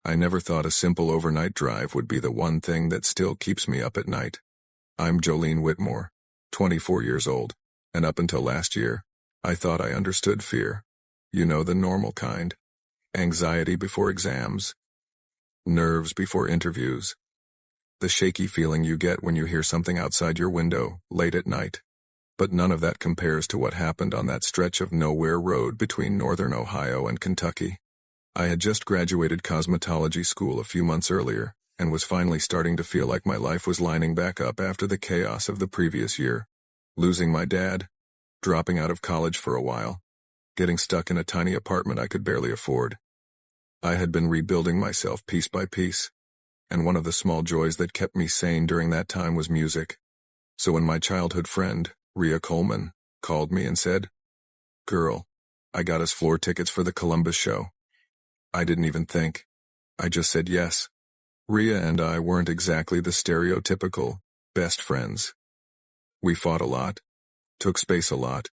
I never thought a simple overnight drive would be the one thing that still keeps me up at night. I'm Jolene Whitmore, 24 years old, and up until last year, I thought I understood fear. You know, the normal kind. Anxiety before exams. Nerves before interviews. The shaky feeling you get when you hear something outside your window, late at night. But none of that compares to what happened on that stretch of nowhere road between northern Ohio and Kentucky. I had just graduated cosmetology school a few months earlier, and was finally starting to feel like my life was lining back up after the chaos of the previous year. Losing my dad, dropping out of college for a while, getting stuck in a tiny apartment I could barely afford. I had been rebuilding myself piece by piece, and one of the small joys that kept me sane during that time was music. So when my childhood friend, Rhea Coleman, called me and said, "Girl, I got us floor tickets for the Columbus show," I didn't even think. I just said yes. Rhea and I weren't exactly the stereotypical best friends. We fought a lot, took space a lot,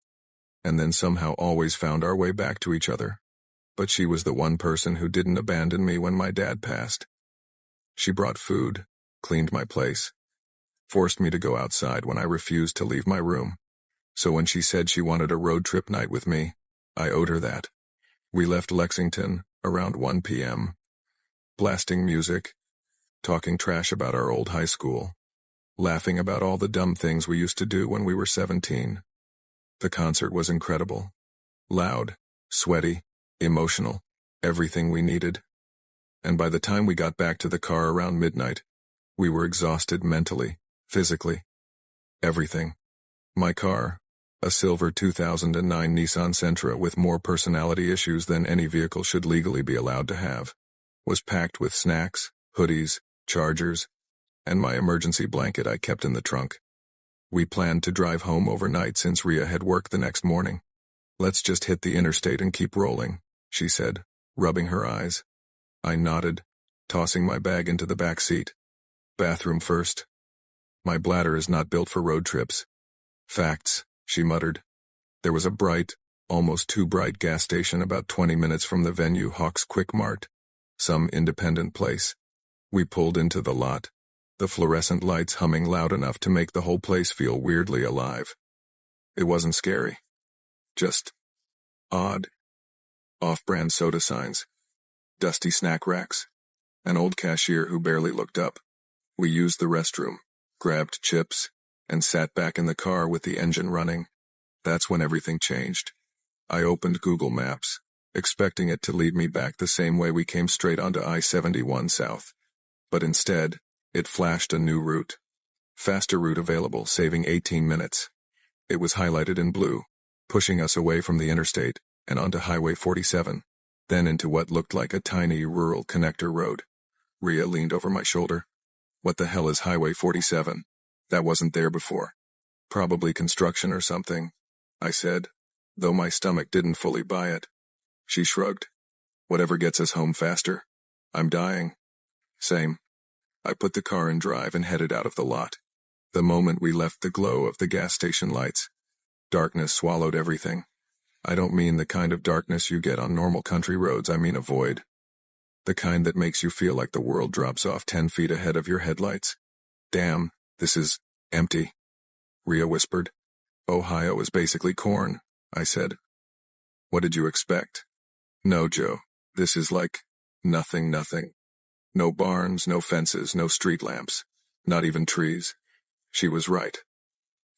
and then somehow always found our way back to each other. But she was the one person who didn't abandon me when my dad passed. She brought food, cleaned my place, forced me to go outside when I refused to leave my room. So when she said she wanted a road trip night with me, I owed her that. We left Lexington around 1 p.m., blasting music, talking trash about our old high school, laughing about all the dumb things we used to do when we were 17. The concert was incredible. Loud, sweaty, emotional, everything we needed. And by the time we got back to the car around midnight, we were exhausted mentally, physically. Everything. My car, a silver 2009 Nissan Sentra with more personality issues than any vehicle should legally be allowed to have, was packed with snacks, hoodies, chargers, and my emergency blanket I kept in the trunk. We planned to drive home overnight since Rhea had work the next morning. "Let's just hit the interstate and keep rolling," she said, rubbing her eyes. I nodded, tossing my bag into the back seat. "Bathroom first. My bladder is not built for road trips." "Facts," she muttered. There was a bright, almost too bright gas station about 20 minutes from the venue, Hawks Quick Mart, some independent place. We pulled into the lot, the fluorescent lights humming loud enough to make the whole place feel weirdly alive. It wasn't scary. Just odd. Off-brand soda signs, dusty snack racks, an old cashier who barely looked up. We used the restroom, grabbed chips, and sat back in the car with the engine running. That's when everything changed. I opened Google Maps, expecting it to lead me back the same way we came straight onto I-71 South. But instead, it flashed a new route. Faster route available, saving 18 minutes. It was highlighted in blue, pushing us away from the interstate and onto Highway 47, then into what looked like a tiny rural connector road. Rhea leaned over my shoulder. "What the hell is Highway 47? That wasn't there before." "Probably construction or something," I said, though my stomach didn't fully buy it. She shrugged. "Whatever gets us home faster. I'm dying." "Same." I put the car in drive and headed out of the lot. The moment we left the glow of the gas station lights, darkness swallowed everything. I don't mean the kind of darkness you get on normal country roads, I mean a void. The kind that makes you feel like the world drops off 10 feet ahead of your headlights. "Damn, this is empty," Rhea whispered. "Ohio is basically corn," I said. "What did you expect?" "No, Joe, this is like nothing. No barns, no fences, no street lamps, not even trees." She was right.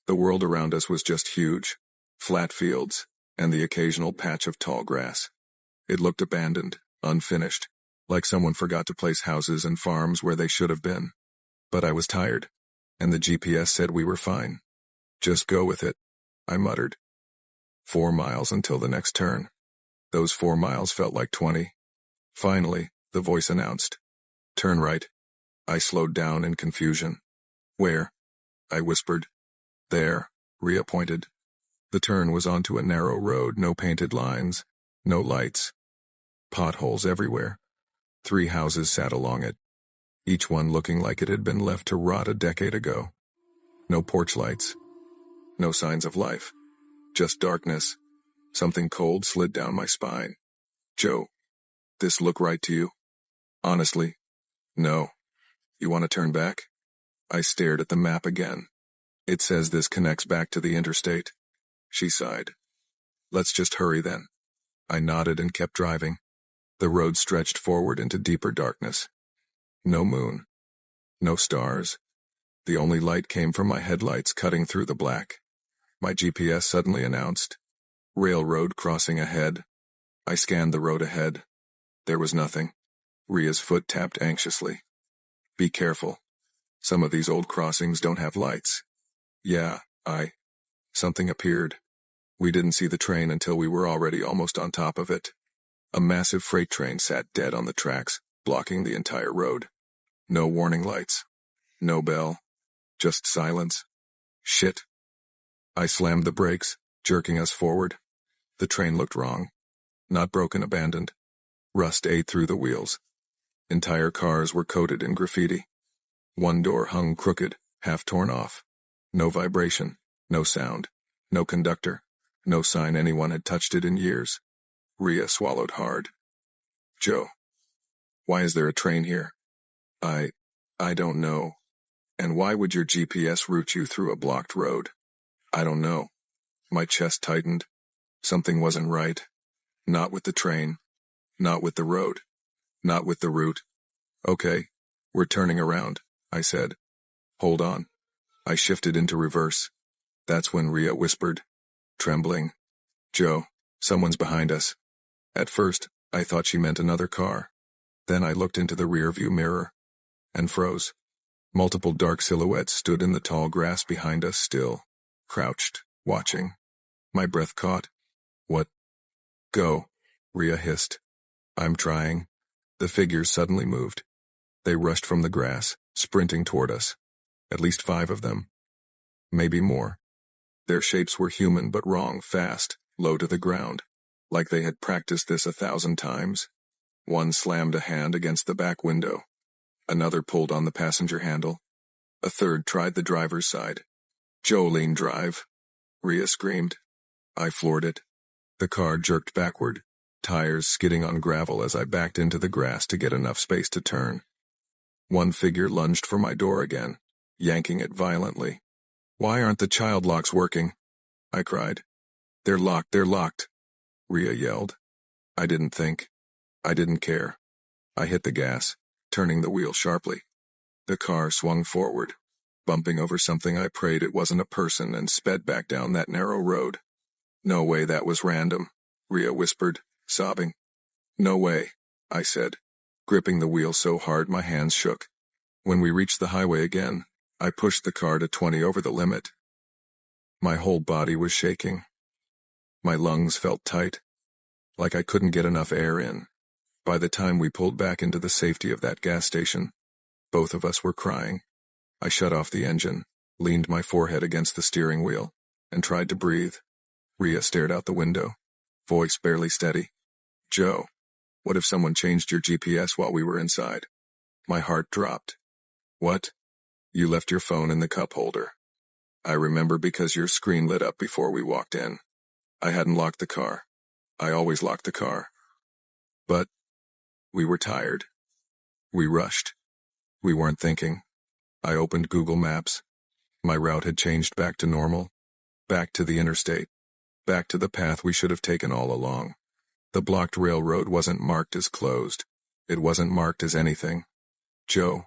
The world around us was just huge, flat fields, and the occasional patch of tall grass. It looked abandoned, unfinished, like someone forgot to place houses and farms where they should have been. But I was tired, and the GPS said we were fine. "Just go with it," I muttered. 4 miles until the next turn. Those 4 miles felt like 20. Finally, the voice announced, "Turn right." I slowed down in confusion. "Where?" I whispered. "There," Rhea pointed. The turn was onto a narrow road, no painted lines, no lights. Potholes everywhere. 3 houses sat along it, each one looking like it had been left to rot a decade ago. No porch lights. No signs of life. Just darkness. Something cold slid down my spine. "Joe, this look right to you?" Honestly, no. You want to turn back? I stared at the map again. It says this connects back to the interstate. She sighed. Let's just hurry then. I nodded and kept driving. The road stretched forward into deeper darkness. No moon. No stars. The only light came from my headlights cutting through the black. My GPS suddenly announced, "Railroad crossing ahead." I scanned the road ahead. There was nothing. Ria's foot tapped anxiously. Be careful. Some of these old crossings don't have lights. Yeah, Something appeared. We didn't see the train until we were already almost on top of it. A massive freight train sat dead on the tracks, blocking the entire road. No warning lights. No bell. Just silence. Shit. I slammed the brakes, jerking us forward. The train looked wrong. Not broken, abandoned. Rust ate through the wheels. Entire cars were coated in graffiti. One door hung crooked, half torn off. No vibration, no sound, no conductor, no sign anyone had touched it in years. Ria swallowed hard. Joe. Why is there a train here? I don't know. And why would your GPS route you through a blocked road? I don't know. My chest tightened. Something wasn't right. Not with the train. Not with the road. Not with the route. Okay, we're turning around, I said. Hold on. I shifted into reverse. That's when Ria whispered, trembling, Joe, someone's behind us. At first, I thought she meant another car. Then I looked into the rearview mirror and froze. Multiple dark silhouettes stood in the tall grass behind us, still, crouched, watching. My breath caught. What? Go, Ria hissed. I'm trying. The figures suddenly moved. They rushed from the grass, sprinting toward us. At least 5 of them. Maybe more. Their shapes were human but wrong, fast, low to the ground. Like they had practiced this 1,000 times. One slammed a hand against the back window. Another pulled on the passenger handle. A third tried the driver's side. Jolene, drive, Ria screamed. I floored it. The car jerked backward, tires skidding on gravel as I backed into the grass to get enough space to turn. One figure lunged for my door again, yanking it violently. Why aren't the child locks working? I cried. They're locked, Ria yelled. I didn't think. I didn't care. I hit the gas, turning the wheel sharply. The car swung forward, bumping over something I prayed it wasn't a person, and sped back down that narrow road. No way that was random, Ria whispered, sobbing. No way, I said, gripping the wheel so hard my hands shook. When we reached the highway again, I pushed the car to 20 over the limit. My whole body was shaking. My lungs felt tight, like I couldn't get enough air in. By the time we pulled back into the safety of that gas station, both of us were crying. I shut off the engine, leaned my forehead against the steering wheel, and tried to breathe. Ria stared out the window, voice barely steady. Joe, what if someone changed your GPS while we were inside? My heart dropped. What? You left your phone in the cup holder. I remember because your screen lit up before we walked in. I hadn't locked the car. I always locked the car. But we were tired. We rushed. We weren't thinking. I opened Google Maps. My route had changed back to normal. Back to the interstate. Back to the path we should have taken all along. The blocked railroad wasn't marked as closed. It wasn't marked as anything. Joe,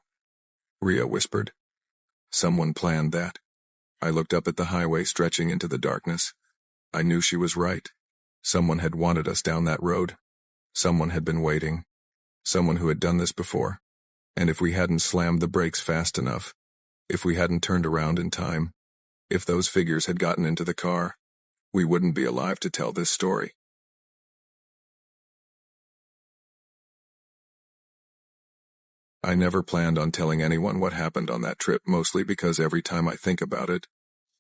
Ria whispered. Someone planned that. I looked up at the highway stretching into the darkness. I knew she was right. Someone had wanted us down that road. Someone had been waiting. Someone who had done this before. And if we hadn't slammed the brakes fast enough, if we hadn't turned around in time, if those figures had gotten into the car, we wouldn't be alive to tell this story. I never planned on telling anyone what happened on that trip, mostly because every time I think about it,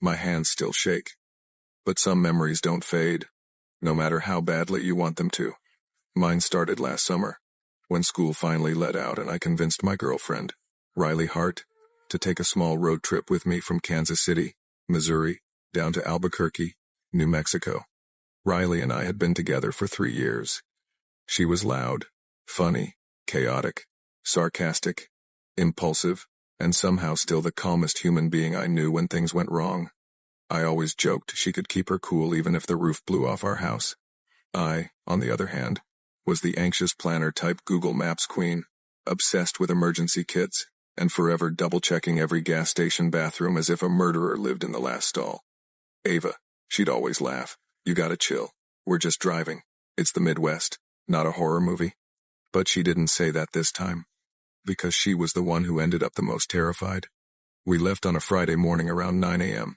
my hands still shake. But some memories don't fade, no matter how badly you want them to. Mine started last summer, when school finally let out and I convinced my girlfriend, Riley Hart, to take a small road trip with me from Kansas City, Missouri, down to Albuquerque, New Mexico. Riley and I had been together for 3 years. She was loud, funny, chaotic, sarcastic, impulsive, and somehow still the calmest human being I knew when things went wrong. I always joked she could keep her cool even if the roof blew off our house. I, on the other hand, was the anxious planner type Google Maps queen, obsessed with emergency kits, and forever double-checking every gas station bathroom as if a murderer lived in the last stall. Ava, she'd always laugh. You gotta chill. We're just driving. It's the Midwest, not a horror movie. But she didn't say that this time, because she was the one who ended up the most terrified. We left on a Friday morning around 9 a.m.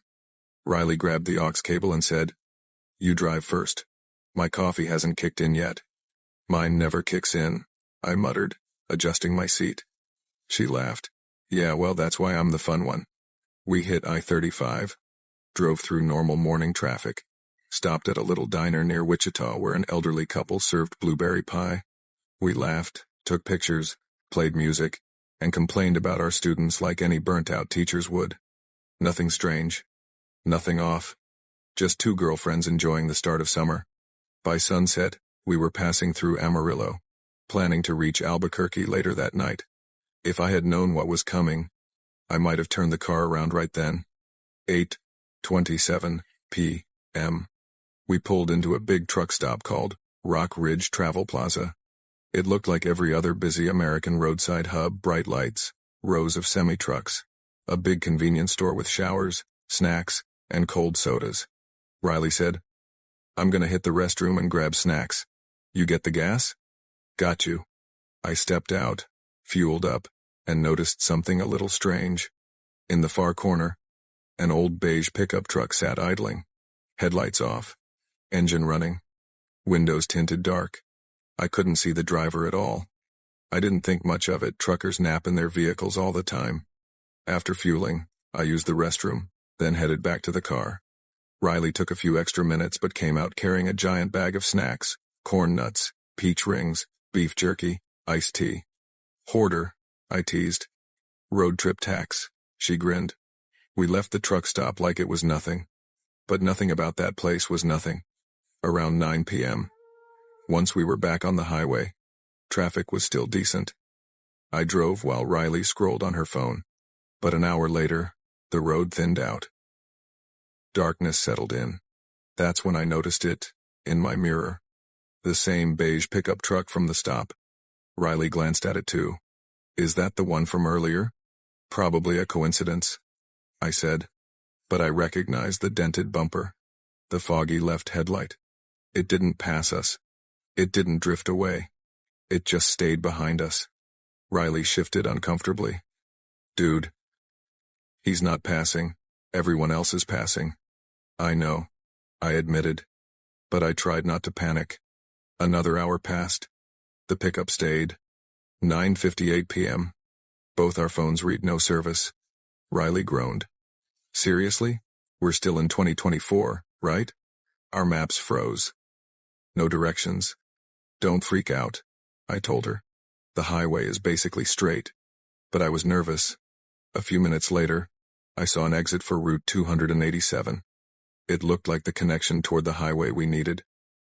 Riley grabbed the aux cable and said, "You drive first. My coffee hasn't kicked in yet." "Mine never kicks in," I muttered, adjusting my seat. She laughed. "Yeah, well, that's why I'm the fun one." We hit I-35, drove through normal morning traffic, stopped at a little diner near Wichita where an elderly couple served blueberry pie. We laughed, took pictures, played music, and complained about our students like any burnt-out teachers would. Nothing strange. Nothing off. Just two girlfriends enjoying the start of summer. By sunset, we were passing through Amarillo, planning to reach Albuquerque later that night. If I had known what was coming, I might have turned the car around right then. 8:27 p.m. We pulled into a big truck stop called Rock Ridge Travel Plaza. It looked like every other busy American roadside hub: bright lights, rows of semi-trucks, a big convenience store with showers, snacks, and cold sodas. Riley said, "I'm gonna hit the restroom and grab snacks. You get the gas?" "Got you." I stepped out, fueled up, and noticed something a little strange. In the far corner, an old beige pickup truck sat idling, headlights off, engine running, windows tinted dark. I couldn't see the driver at all. I didn't think much of it. Truckers nap in their vehicles all the time. After fueling, I used the restroom, then headed back to the car. Riley took a few extra minutes but came out carrying a giant bag of snacks: corn nuts, peach rings, beef jerky, iced tea. "Hoarder," I teased. "Road trip tax," she grinned. We left the truck stop like it was nothing. But nothing about that place was nothing. Around 9 p.m. Once we were back on the highway, traffic was still decent. I drove while Riley scrolled on her phone. But an hour later, the road thinned out. Darkness settled in. That's when I noticed it, in my mirror. The same beige pickup truck from the stop. Riley glanced at it too. "Is that the one from earlier?" "Probably a coincidence," I said. But I recognized the dented bumper, the foggy left headlight. It didn't pass us. It didn't drift away. It just stayed behind us. Riley shifted uncomfortably. "Dude. He's not passing. Everyone else is passing." "I know," I admitted. But I tried not to panic. Another hour passed. The pickup stayed. 9:58 p.m. Both our phones read no service. Riley groaned. "Seriously? We're still in 2024, right?" Our maps froze. "No directions." "Don't freak out," I told her. "The highway is basically straight." But I was nervous. A few minutes later, I saw an exit for Route 287. It looked like the connection toward the highway we needed.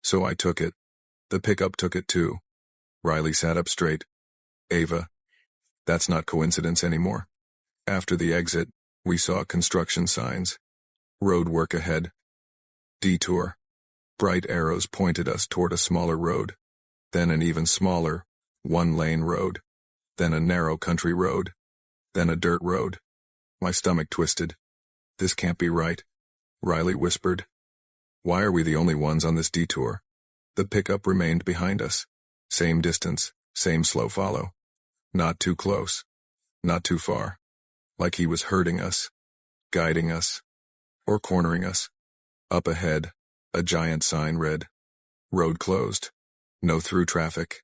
So I took it. The pickup took it too. Riley sat up straight. "Ava, that's not coincidence anymore." After the exit, we saw construction signs. "Road work ahead." "Detour." Bright arrows pointed us toward a smaller road. Then an even smaller, one-lane road. Then a narrow country road. Then a dirt road. My stomach twisted. "This can't be right," Riley whispered. "Why are we the only ones on this detour?" The pickup remained behind us. Same distance, same slow follow. Not too close. Not too far. Like he was herding us, guiding us, or cornering us. Up ahead, a giant sign read, "Road closed. No through traffic."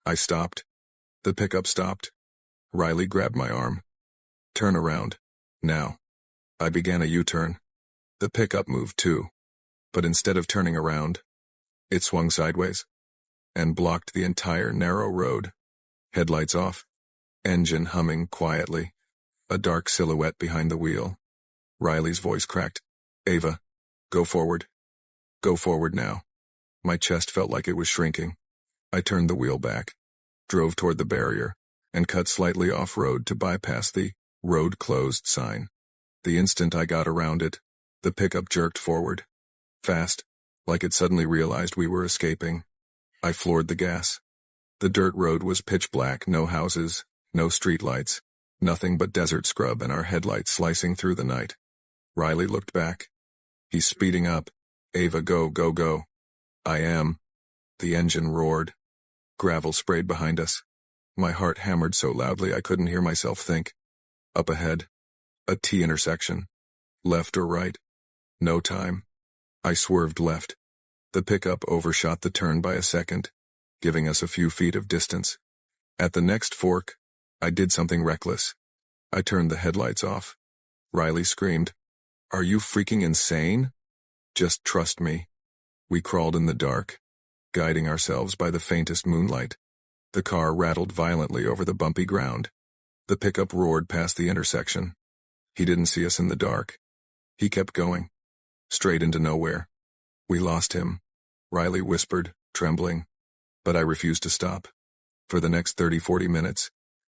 I stopped. The pickup stopped. Riley grabbed my arm. "Turn around. Now." I began a U-turn. The pickup moved too. But instead of turning around, it swung sideways and blocked the entire narrow road. Headlights off. Engine humming quietly. A dark silhouette behind the wheel. Riley's voice cracked. "Ava, go forward. Go forward now." My chest felt like it was shrinking. I turned the wheel back. Drove toward the barrier. and cut slightly off-road to bypass the "road closed" sign. The instant I got around it, the pickup jerked forward. Fast, like it suddenly realized we were escaping. I floored the gas. The dirt road was pitch black, no houses, no streetlights, nothing but desert scrub and our headlights slicing through the night. Riley looked back. He's speeding up. Ava, go, go, go. I am. The engine roared. Gravel sprayed behind us. My heart hammered so loudly I couldn't hear myself think. Up ahead. A T intersection. Left or right? No time. I swerved left. The pickup overshot the turn by a second, giving us a few feet of distance. At the next fork, I did something reckless. I turned the headlights off. Riley screamed, "Are you freaking insane? Just trust me." We crawled in the dark, guiding ourselves by the faintest moonlight. The car rattled violently over the bumpy ground. The pickup roared past the intersection. He didn't see us in the dark. He kept going, straight into nowhere. We lost him, Riley whispered, trembling. But I refused to stop. For the next 30-40 minutes,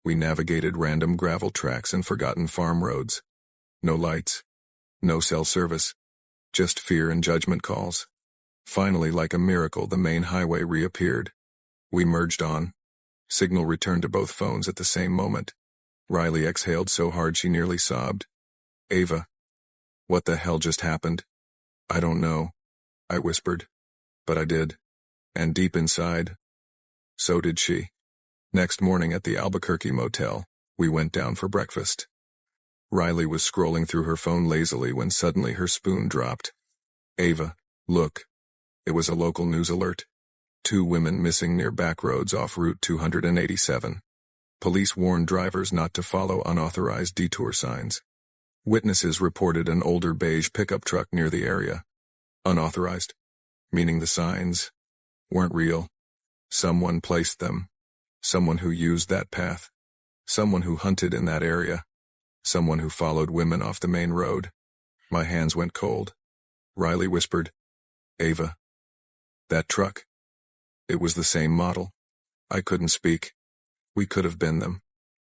we navigated random gravel tracks and forgotten farm roads. No lights. No cell service. Just fear and judgment calls. Finally, like a miracle, the main highway reappeared. We merged on. Signal returned to both phones at the same moment. Riley exhaled so hard she nearly sobbed. "Ava, what the hell just happened?" "I don't know," I whispered. But I did. And deep inside, so did she. Next morning at the Albuquerque motel, we went down for breakfast. Riley was scrolling through her phone lazily when suddenly her spoon dropped. "Ava, look." It was a local news alert. 2 women missing near backroads off Route 287. Police warned drivers not to follow unauthorized detour signs. Witnesses reported an older beige pickup truck near the area. Unauthorized, meaning the signs weren't real. Someone placed them. Someone who used that path. Someone who hunted in that area. Someone who followed women off the main road. My hands went cold. Riley whispered, "Ava. That truck. It was the same model." I couldn't speak. We could have been them.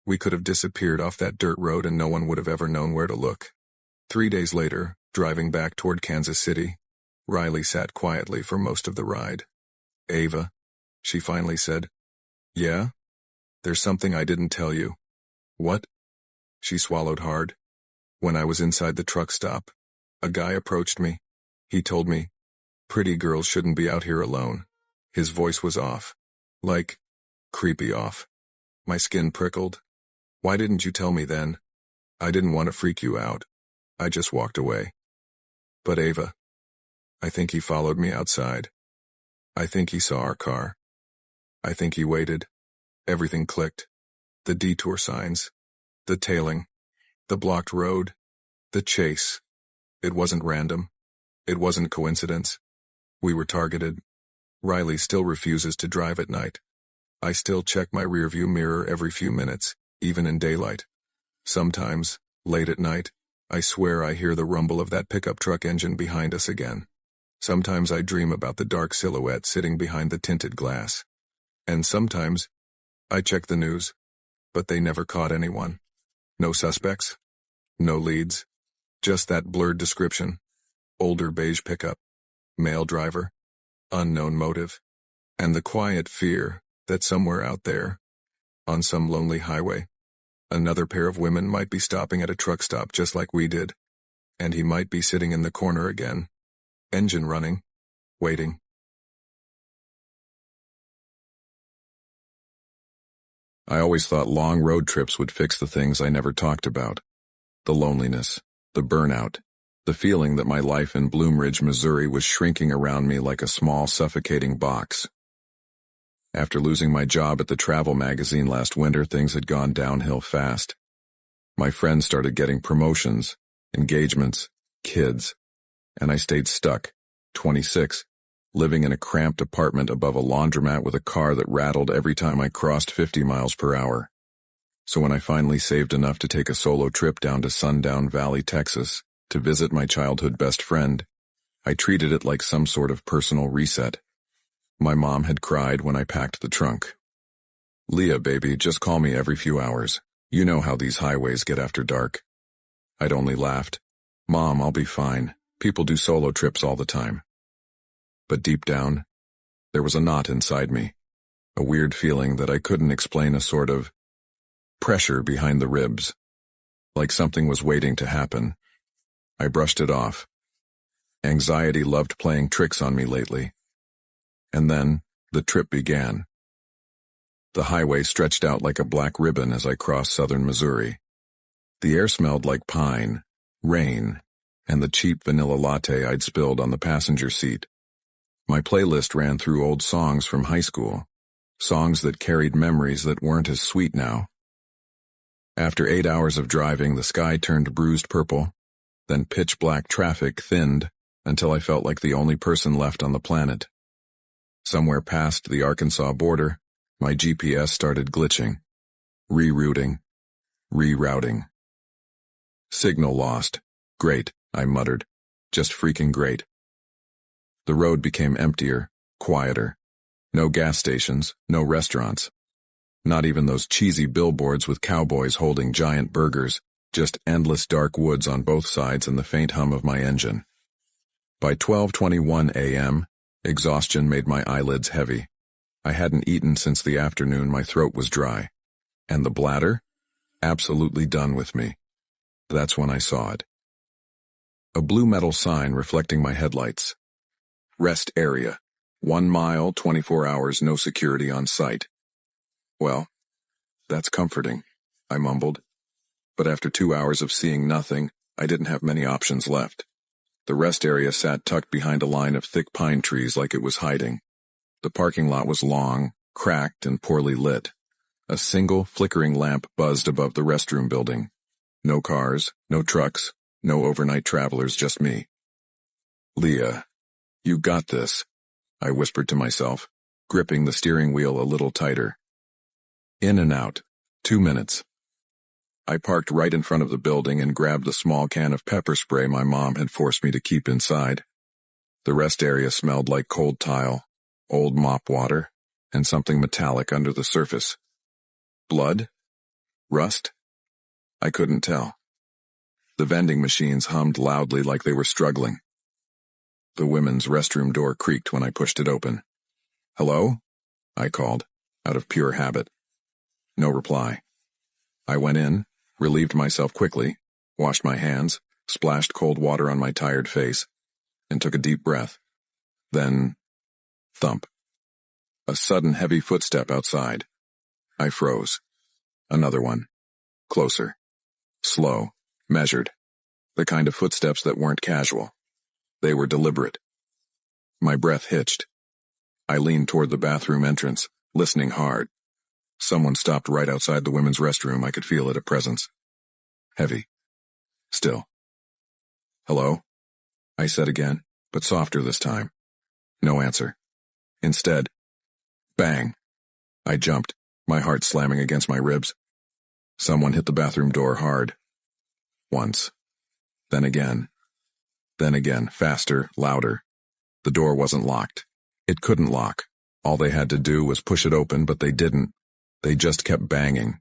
We could have disappeared off that dirt road and no one would have ever known where to look. 3 days later, driving back toward Kansas City, Riley sat quietly for most of the ride. "Ava," she finally said. "Yeah? There's something I didn't tell you." "What?" She swallowed hard. "When I was inside the truck stop, a guy approached me. He told me, pretty girls shouldn't be out here alone." His voice was off. Like, creepy off. My skin prickled. "Why didn't you tell me then?" "I didn't want to freak you out. I just walked away." "But Ava, I think he followed me outside. I think he saw our car. I think he waited." Everything clicked. The detour signs. The tailing. The blocked road. The chase. It wasn't random. It wasn't coincidence. We were targeted. Riley still refuses to drive at night. I still check my rearview mirror every few minutes, even in daylight. Sometimes, late at night, I swear I hear the rumble of that pickup truck engine behind us again. Sometimes I dream about the dark silhouette sitting behind the tinted glass. And sometimes, I check the news, but they never caught anyone. No suspects. No leads. Just that blurred description. Older beige pickup. Male driver. Unknown motive. And the quiet fear that somewhere out there, on some lonely highway, another pair of women might be stopping at a truck stop just like we did. And he might be sitting in the corner again. Engine running. Waiting. I always thought long road trips would fix the things I never talked about. The loneliness, the burnout, the feeling that my life in Bloom Ridge, Missouri was shrinking around me like a small suffocating box. After losing my job at the travel magazine last winter, things had gone downhill fast. My friends started getting promotions, engagements, kids, and I stayed stuck, 26, living in a cramped apartment above a laundromat with a car that rattled every time I crossed 50 miles per hour. So when I finally saved enough to take a solo trip down to Sundown Valley, Texas, to visit my childhood best friend, I treated it like some sort of personal reset. My mom had cried when I packed the trunk. Leah, baby, just call me every few hours. You know how these highways get after dark. I'd only laughed. Mom, I'll be fine. People do solo trips all the time. But deep down, there was a knot inside me. A weird feeling that I couldn't explain, a sort of pressure behind the ribs. Like something was waiting to happen. I brushed it off. Anxiety loved playing tricks on me lately. And then, the trip began. The highway stretched out like a black ribbon as I crossed southern Missouri. The air smelled like pine, rain, and the cheap vanilla latte I'd spilled on the passenger seat. My playlist ran through old songs from high school, songs that carried memories that weren't as sweet now. After 8 hours of driving, the sky turned bruised purple, then pitch-black traffic thinned until I felt like the only person left on the planet. Somewhere past the Arkansas border, my GPS started glitching, rerouting. Signal lost. Great, I muttered. Just freaking great. The road became emptier, quieter. No gas stations, no restaurants. Not even those cheesy billboards with cowboys holding giant burgers, just endless dark woods on both sides and the faint hum of my engine. By 12:21 a.m., exhaustion made my eyelids heavy. I hadn't eaten since the afternoon, my throat was dry. And the bladder? Absolutely done with me. That's when I saw it. A blue metal sign reflecting my headlights. Rest area. 1 mile, 24 hours, no security on site. Well, that's comforting, I mumbled. But after 2 hours of seeing nothing, I didn't have many options left. The rest area sat tucked behind a line of thick pine trees like it was hiding. The parking lot was long, cracked, and poorly lit. A single flickering lamp buzzed above the restroom building. No cars, no trucks, no overnight travelers, just me. Leah, you got this, I whispered to myself, gripping the steering wheel a little tighter. In and out. 2 minutes. I parked right in front of the building and grabbed the small can of pepper spray my mom had forced me to keep inside. The rest area smelled like cold tile, old mop water, and something metallic under the surface. Blood? Rust? I couldn't tell. The vending machines hummed loudly like they were struggling. The women's restroom door creaked when I pushed it open. Hello? I called, out of pure habit. No reply. I went in, relieved myself quickly, washed my hands, splashed cold water on my tired face, and took a deep breath. Then, thump. A sudden heavy footstep outside. I froze. Another one. Closer. Slow. Measured. The kind of footsteps that weren't casual. They were deliberate. My breath hitched. I leaned toward the bathroom entrance, listening hard. Someone stopped right outside the women's restroom. I could feel it, a presence. Heavy. Still. Hello? I said again, but softer this time. No answer. Instead, bang. I jumped, my heart slamming against my ribs. Someone hit the bathroom door hard. Once. Then again. Then again, faster, louder. The door wasn't locked. It couldn't lock. All they had to do was push it open, but they didn't. They just kept banging.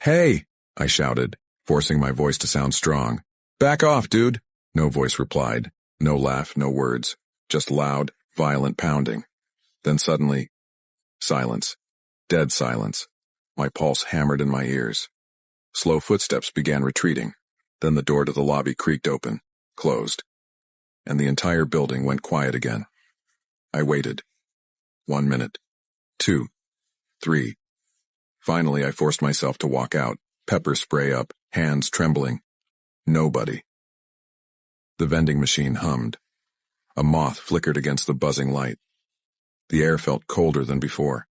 Hey! I shouted, forcing my voice to sound strong. Back off, dude! No voice replied. No laugh, no words. Just loud, violent pounding. Then suddenly, silence. Dead silence. My pulse hammered in my ears. Slow footsteps began retreating. Then the door to the lobby creaked open, closed. And the entire building went quiet again. I waited. 1 minute. 2. 3. Finally, I forced myself to walk out, pepper spray up, hands trembling. Nobody. The vending machine hummed. A moth flickered against the buzzing light. The air felt colder than before.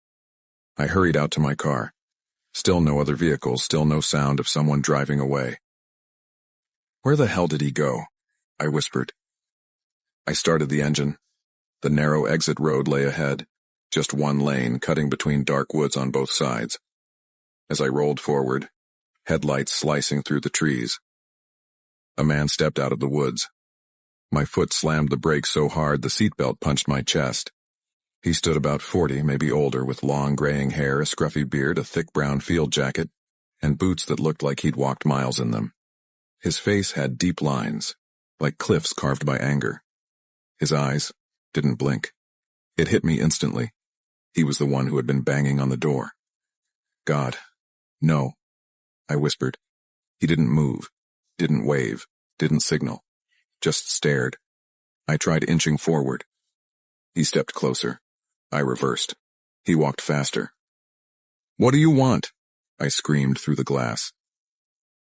I hurried out to my car. Still no other vehicles, still no sound of someone driving away. Where the hell did he go? I whispered. I started the engine. The narrow exit road lay ahead, just one lane cutting between dark woods on both sides. As I rolled forward, headlights slicing through the trees. A man stepped out of the woods. My foot slammed the brake so hard the seatbelt punched my chest. He stood about 40, maybe older, with long graying hair, a scruffy beard, a thick brown field jacket, and boots that looked like he'd walked miles in them. His face had deep lines, like cliffs carved by anger. His eyes didn't blink. It hit me instantly. He was the one who had been banging on the door. God, no, I whispered. He didn't move, didn't wave, didn't signal, just stared. I tried inching forward. He stepped closer. I reversed. He walked faster. "What do you want?" I screamed through the glass.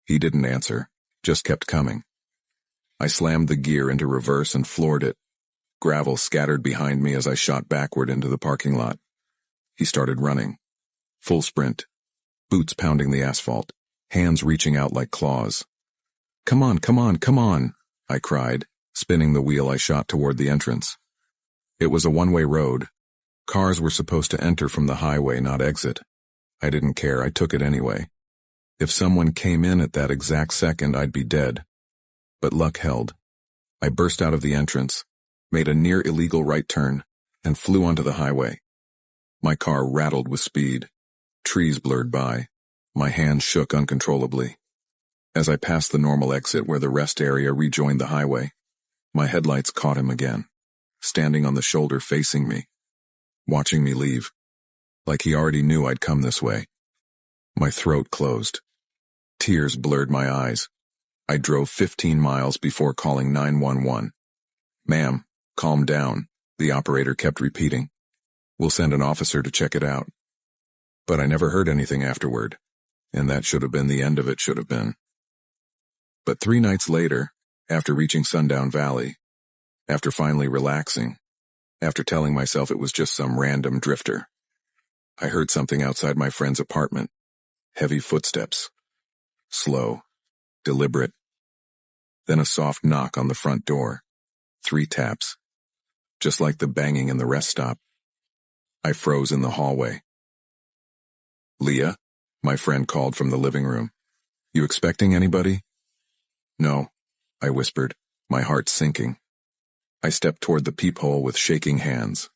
He didn't answer, just kept coming. I slammed the gear into reverse and floored it. Gravel scattered behind me as I shot backward into the parking lot. He started running. Full sprint. Boots pounding the asphalt. Hands reaching out like claws. "Come on, come on, come on," I cried. Spinning the wheel, I shot toward the entrance. It was a one-way road. Cars were supposed to enter from the highway, not exit. I didn't care, I took it anyway. If someone came in at that exact second, I'd be dead. But luck held. I burst out of the entrance, made a near-illegal right turn, and flew onto the highway. My car rattled with speed. Trees blurred by. My hands shook uncontrollably. As I passed the normal exit where the rest area rejoined the highway, my headlights caught him again, standing on the shoulder facing me, watching me leave, like he already knew I'd come this way. My throat closed. Tears blurred my eyes. I drove 15 miles before calling 911. "Ma'am, calm down," the operator kept repeating. "We'll send an officer to check it out." But I never heard anything afterward, and that should have been the end of it, should have been. But 3 nights later, after reaching Sundown Valley, after finally relaxing, after telling myself it was just some random drifter, I heard something outside my friend's apartment. Heavy footsteps. Slow. Deliberate. Then a soft knock on the front door. 3 taps. Just like the banging in the rest stop. I froze in the hallway. "Leah?" my friend called from the living room. "You expecting anybody?" "No," I whispered, my heart sinking. I stepped toward the peephole with shaking hands.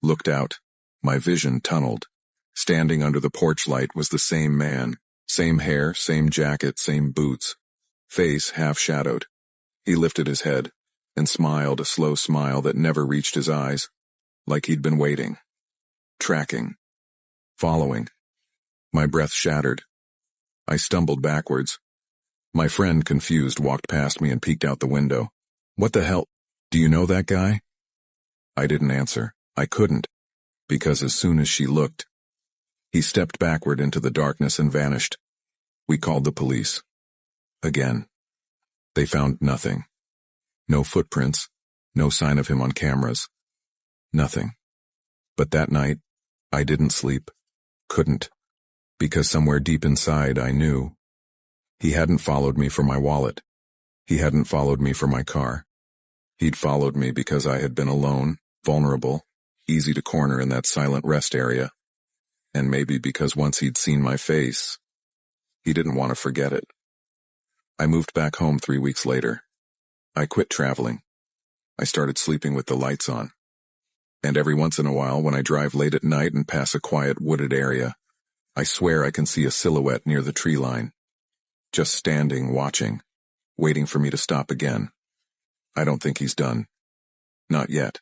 Looked out. My vision tunneled. Standing under the porch light was the same man. Same hair, same jacket, same boots. Face half-shadowed. He lifted his head and smiled, a slow smile that never reached his eyes, like he'd been waiting. Tracking. Following. My breath shattered. I stumbled backwards. My friend, confused, walked past me and peeked out the window. "What the hell? Do you know that guy?" I didn't answer. I couldn't, because as soon as she looked, he stepped backward into the darkness and vanished. We called the police. Again. They found nothing. No footprints, no sign of him on cameras. Nothing. But that night, I didn't sleep. Couldn't. Because somewhere deep inside I knew. He hadn't followed me for my wallet. He hadn't followed me for my car. He'd followed me because I had been alone, vulnerable, easy to corner in that silent rest area. And maybe because once he'd seen my face, he didn't want to forget it. I moved back home 3 weeks later. I quit traveling. I started sleeping with the lights on. And every once in a while, when I drive late at night and pass a quiet wooded area, I swear I can see a silhouette near the tree line. Just standing, watching, waiting for me to stop again. I don't think he's done. Not yet.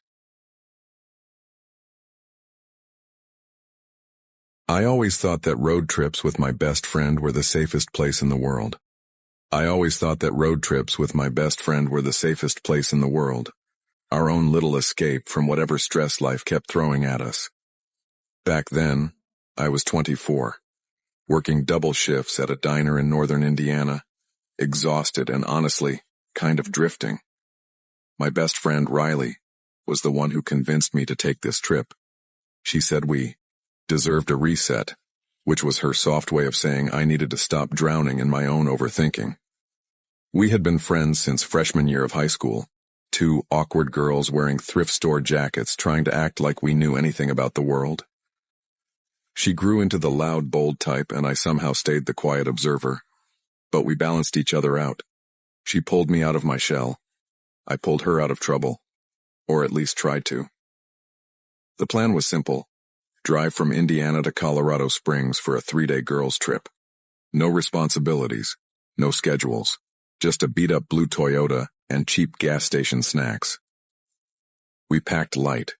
I always thought that road trips with my best friend were the safest place in the world. I always thought that road trips with my best friend were the safest place in the world. Our own little escape from whatever stress life kept throwing at us. Back then, I was 24, working double shifts at a diner in northern Indiana, exhausted and honestly, kind of drifting. My best friend, Riley, was the one who convinced me to take this trip. She said we deserved a reset, which was her soft way of saying I needed to stop drowning in my own overthinking. We had been friends since freshman year of high school, 2 awkward girls wearing thrift store jackets trying to act like we knew anything about the world. She grew into the loud, bold type, and I somehow stayed the quiet observer. But we balanced each other out. She pulled me out of my shell. I pulled her out of trouble. Or at least tried to. The plan was simple. Drive from Indiana to Colorado Springs for a 3-day girls' trip. No responsibilities, no schedules, just a beat-up blue Toyota and cheap gas station snacks. We packed light,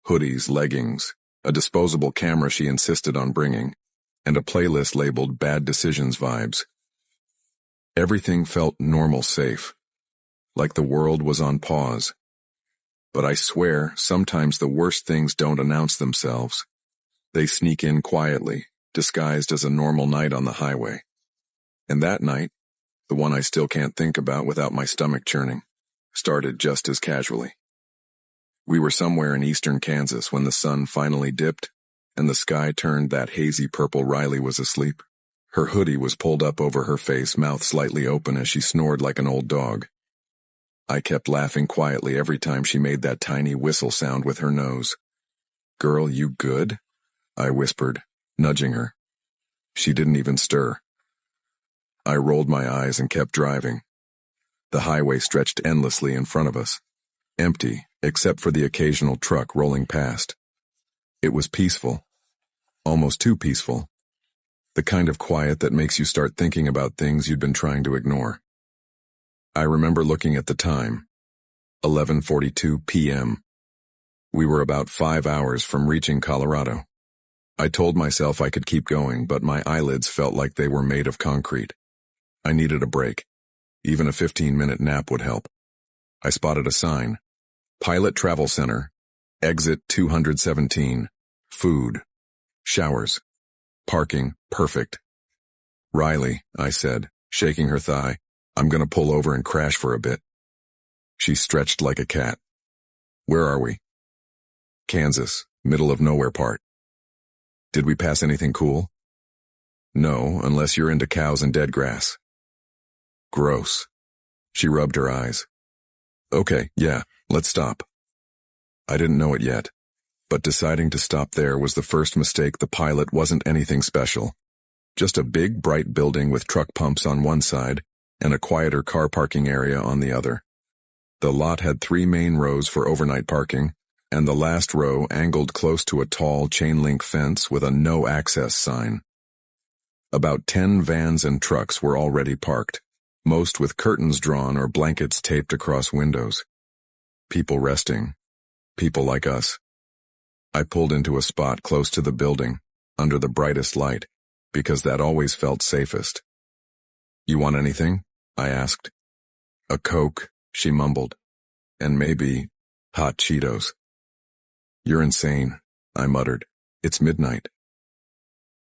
hoodies, leggings, a disposable camera she insisted on bringing, and a playlist labeled Bad Decisions Vibes. Everything felt normal safe, like the world was on pause. But I swear, sometimes the worst things don't announce themselves. They sneak in quietly, disguised as a normal night on the highway. And that night, the one I still can't think about without my stomach churning, started just as casually. We were somewhere in eastern Kansas when the sun finally dipped, and the sky turned that hazy purple. Riley was asleep. Her hoodie was pulled up over her face, mouth slightly open as she snored like an old dog. I kept laughing quietly every time she made that tiny whistle sound with her nose. "Girl, you good?" I whispered, nudging her. She didn't even stir. I rolled my eyes and kept driving. The highway stretched endlessly in front of us, empty except for the occasional truck rolling past. It was peaceful, almost too peaceful. The kind of quiet that makes you start thinking about things you'd been trying to ignore. I remember looking at the time. 11:42 p.m. We were about 5 hours from reaching Colorado. I told myself I could keep going, but my eyelids felt like they were made of concrete. I needed a break. Even a 15-minute nap would help. I spotted a sign. Pilot Travel Center. Exit 217. Food. Showers. Parking, perfect. "Riley," I said, shaking her thigh, "I'm gonna pull over and crash for a bit." She stretched like a cat. "Where are we?" "Kansas, middle of nowhere part." "Did we pass anything cool?" "No, unless you're into cows and dead grass." "Gross." She rubbed her eyes. "Okay, yeah, let's stop." I didn't know it yet, but deciding to stop there was the first mistake. The Pilot wasn't anything special. Just a big, bright building with truck pumps on one side and a quieter car parking area on the other. The lot had 3 main rows for overnight parking, and the last row angled close to a tall chain-link fence with a no-access sign. About 10 vans and trucks were already parked, most with curtains drawn or blankets taped across windows. People resting. People like us. I pulled into a spot close to the building, under the brightest light, because that always felt safest. "You want anything?" I asked. "A Coke," she mumbled, "and maybe hot Cheetos." "You're insane," I muttered. "It's midnight."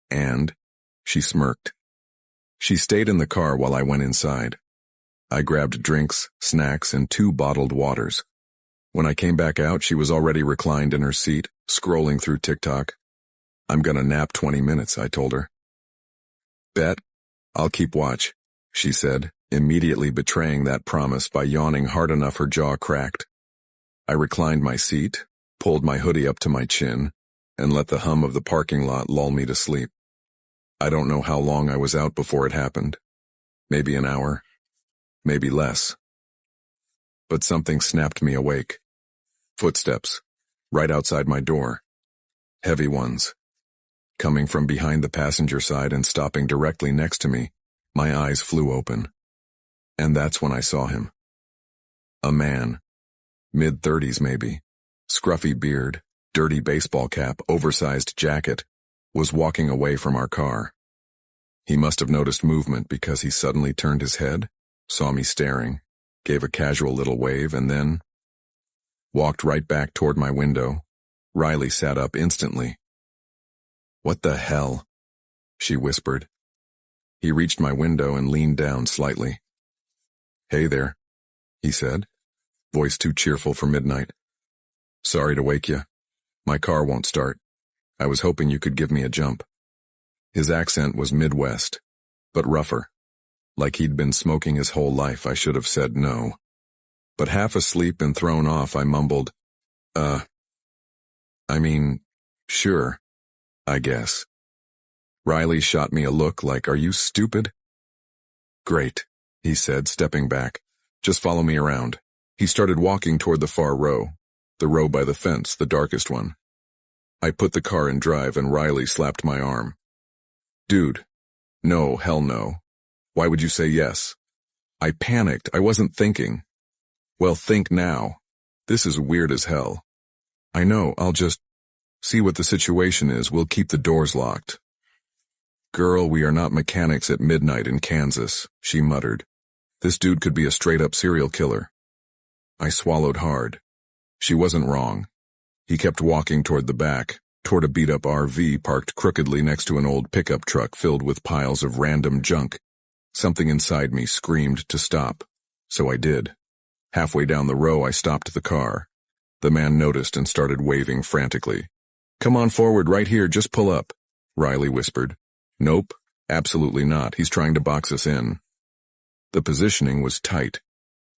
"And?" She smirked. She stayed in the car while I went inside. I grabbed drinks, snacks, and 2 bottled waters. When I came back out, she was already reclined in her seat, scrolling through TikTok. "I'm gonna nap 20 minutes, I told her. "Bet. I'll keep watch," she said, immediately betraying that promise by yawning hard enough her jaw cracked. I reclined my seat, pulled my hoodie up to my chin, and let the hum of the parking lot lull me to sleep. I don't know how long I was out before it happened. Maybe an hour. Maybe less. But something snapped me awake. Footsteps. Right outside my door. Heavy ones. Coming from behind the passenger side and stopping directly next to me, my eyes flew open. And that's when I saw him. A man. Mid-30s maybe. Scruffy beard, dirty baseball cap, oversized jacket, was walking away from our car. He must have noticed movement because he suddenly turned his head, saw me staring, gave a casual little wave, and then walked right back toward my window. Riley sat up instantly. "What the hell?" she whispered. He reached my window and leaned down slightly. "Hey there," he said, voice too cheerful for midnight. "Sorry to wake you. My car won't start. I was hoping you could give me a jump." His accent was Midwest, but rougher. Like he'd been smoking his whole life. I should have said no. But half asleep and thrown off, I mumbled, I mean, sure, I guess." Riley shot me a look like, "Are you stupid?" "Great," he said, stepping back. "Just follow me around." He started walking toward the far row, the row by the fence, the darkest one. I put the car in drive and Riley slapped my arm. Dude. No, hell no. Why would you say yes? I panicked. I wasn't thinking. Well, think now. This is weird as hell. I know, I'll just see what the situation is. We'll keep the doors locked. Girl, we are not mechanics at midnight in Kansas, she muttered. This dude could be a straight-up serial killer. I swallowed hard. She wasn't wrong. He kept walking toward the back, toward a beat-up RV parked crookedly next to an old pickup truck filled with piles of random junk. Something inside me screamed to stop, so I did. Halfway down the row, I stopped the car. The man noticed and started waving frantically. Come on forward, right here, just pull up, Riley whispered. Nope, absolutely not. He's trying to box us in. The positioning was tight.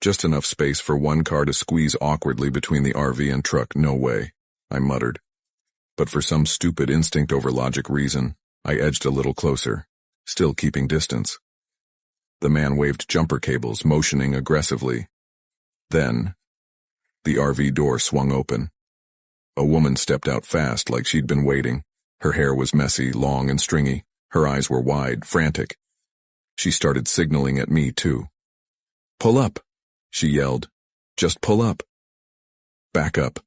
Just enough space for one car to squeeze awkwardly between the RV and truck. No way, I muttered. But for some stupid instinct over logic reason, I edged a little closer, still keeping distance. The man waved jumper cables, motioning aggressively. Then, the RV door swung open. A woman stepped out fast, like she'd been waiting. Her hair was messy, long and stringy. Her eyes were wide, frantic. She started signaling at me, too. Pull up, she yelled. Just pull up. Back up,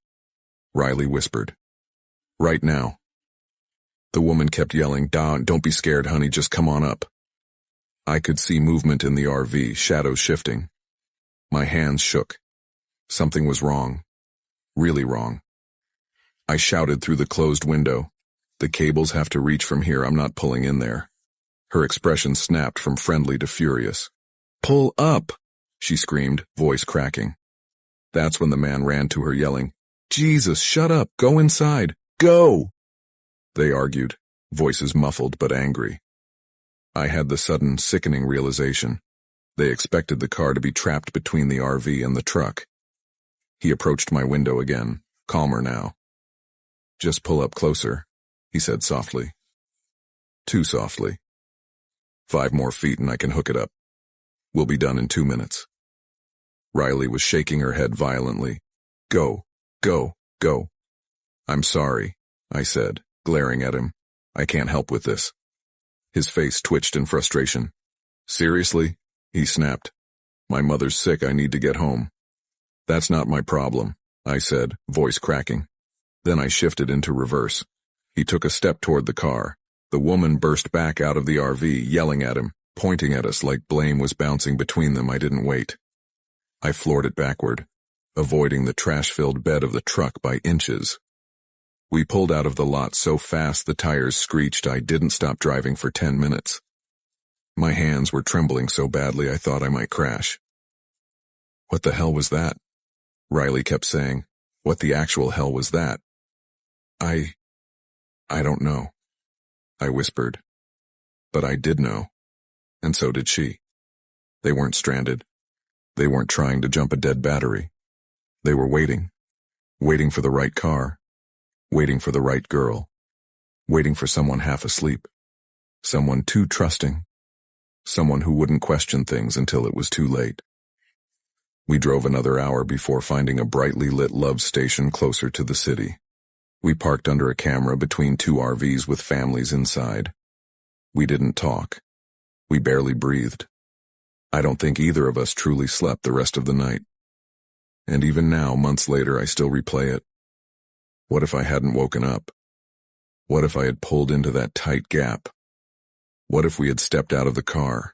Riley whispered. Right now. The woman kept yelling, Don't be scared, honey, just come on up. I could see movement in the RV, shadows shifting. My hands shook. Something was wrong. Really wrong. I shouted through the closed window. The cables have to reach from here. I'm not pulling in there. Her expression snapped from friendly to furious. Pull up, she screamed, voice cracking. That's when the man ran to her yelling, Jesus, shut up, go inside, go! They argued, voices muffled but angry. I had the sudden, sickening realization. They expected the car to be trapped between the RV and the truck. He approached my window again, calmer now. Just pull up closer, he said softly. Too softly. 5 more feet and I can hook it up. We'll be done in 2 minutes. Riley was shaking her head violently. Go, go, go. I'm sorry, I said, glaring at him. I can't help with this. His face twitched in frustration. Seriously? He snapped. My mother's sick, I need to get home. That's not my problem, I said, voice cracking. Then I shifted into reverse. He took a step toward the car. The woman burst back out of the RV, yelling at him, pointing at us like blame was bouncing between them. I didn't wait. I floored it backward, avoiding the trash-filled bed of the truck by inches. We pulled out of the lot so fast the tires screeched I didn't stop driving for 10 minutes. My hands were trembling so badly I thought I might crash. What the hell was that? Riley kept saying. What the actual hell was that? I don't know, I whispered. But I did know, and so did she. They weren't stranded. They weren't trying to jump a dead battery. They were waiting for the right car, waiting for the right girl, waiting for someone half asleep, someone too trusting, someone who wouldn't question things until it was too late. We drove another hour before finding a brightly lit love station closer to the city. We parked under a camera between 2 RVs with families inside. We didn't talk. We barely breathed. I don't think either of us truly slept the rest of the night. And even now, months later, I still replay it. What if I hadn't woken up? What if I had pulled into that tight gap? What if we had stepped out of the car?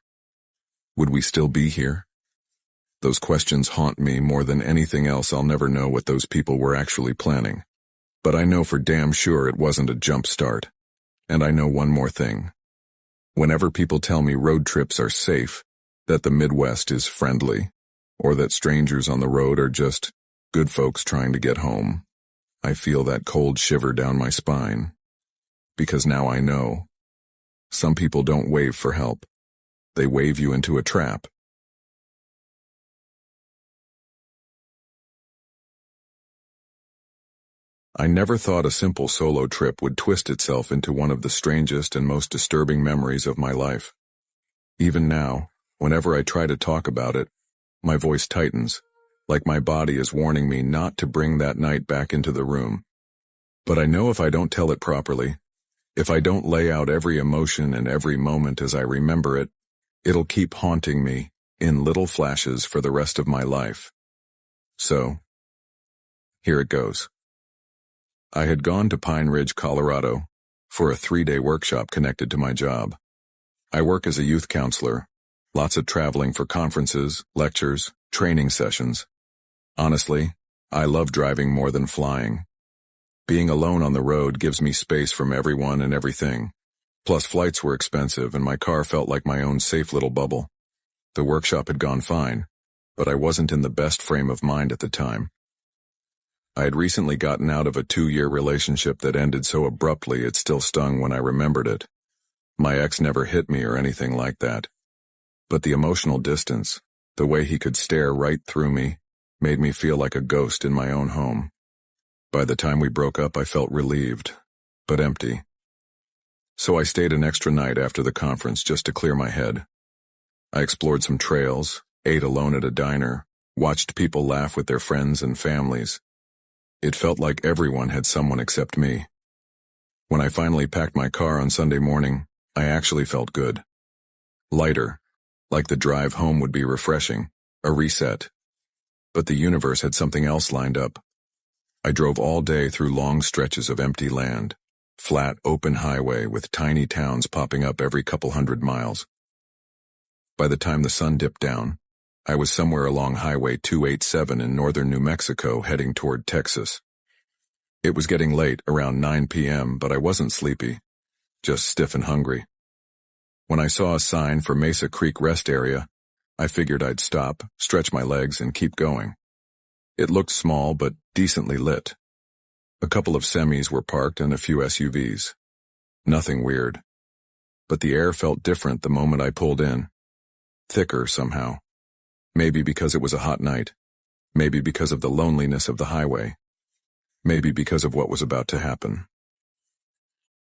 Would we still be here? Those questions haunt me more than anything else. I'll never know what those people were actually planning. But I know for damn sure it wasn't a jump start. And I know one more thing. Whenever people tell me road trips are safe, that the Midwest is friendly, or that strangers on the road are just good folks trying to get home, I feel that cold shiver down my spine. Because now I know. Some people don't wave for help. They wave you into a trap. I never thought a simple solo trip would twist itself into one of the strangest and most disturbing memories of my life. Even now, whenever I try to talk about it, my voice tightens, like my body is warning me not to bring that night back into the room. But I know if I don't tell it properly, if I don't lay out every emotion and every moment as I remember it, it'll keep haunting me in little flashes for the rest of my life. So, here it goes. I had gone to Pine Ridge, Colorado, for a 3-day workshop connected to my job. I work as a youth counselor, lots of traveling for conferences, lectures, training sessions. Honestly, I love driving more than flying. Being alone on the road gives me space from everyone and everything. Plus flights were expensive and my car felt like my own safe little bubble. The workshop had gone fine, but I wasn't in the best frame of mind at the time. I had recently gotten out of a 2-year relationship that ended so abruptly it still stung when I remembered it. My ex never hit me or anything like that. But the emotional distance, the way he could stare right through me, made me feel like a ghost in my own home. By the time we broke up, I felt relieved, but empty. So I stayed an extra night after the conference just to clear my head. I explored some trails, ate alone at a diner, watched people laugh with their friends and families. It felt like everyone had someone except me. When I finally packed my car on Sunday morning, I actually felt good. Lighter, like the drive home would be refreshing, a reset. But the universe had something else lined up. I drove all day through long stretches of empty land, flat, open highway with tiny towns popping up every couple 100 miles. By the time the sun dipped down, I was somewhere along Highway 287 in northern New Mexico heading toward Texas. It was getting late, around 9 p.m., but I wasn't sleepy, just stiff and hungry. When I saw a sign for Mesa Creek Rest Area, I figured I'd stop, stretch my legs, and keep going. It looked small but decently lit. A couple of semis were parked and a few SUVs. Nothing weird. But the air felt different the moment I pulled in. Thicker somehow. Maybe because it was a hot night. Maybe because of the loneliness of the highway. Maybe because of what was about to happen.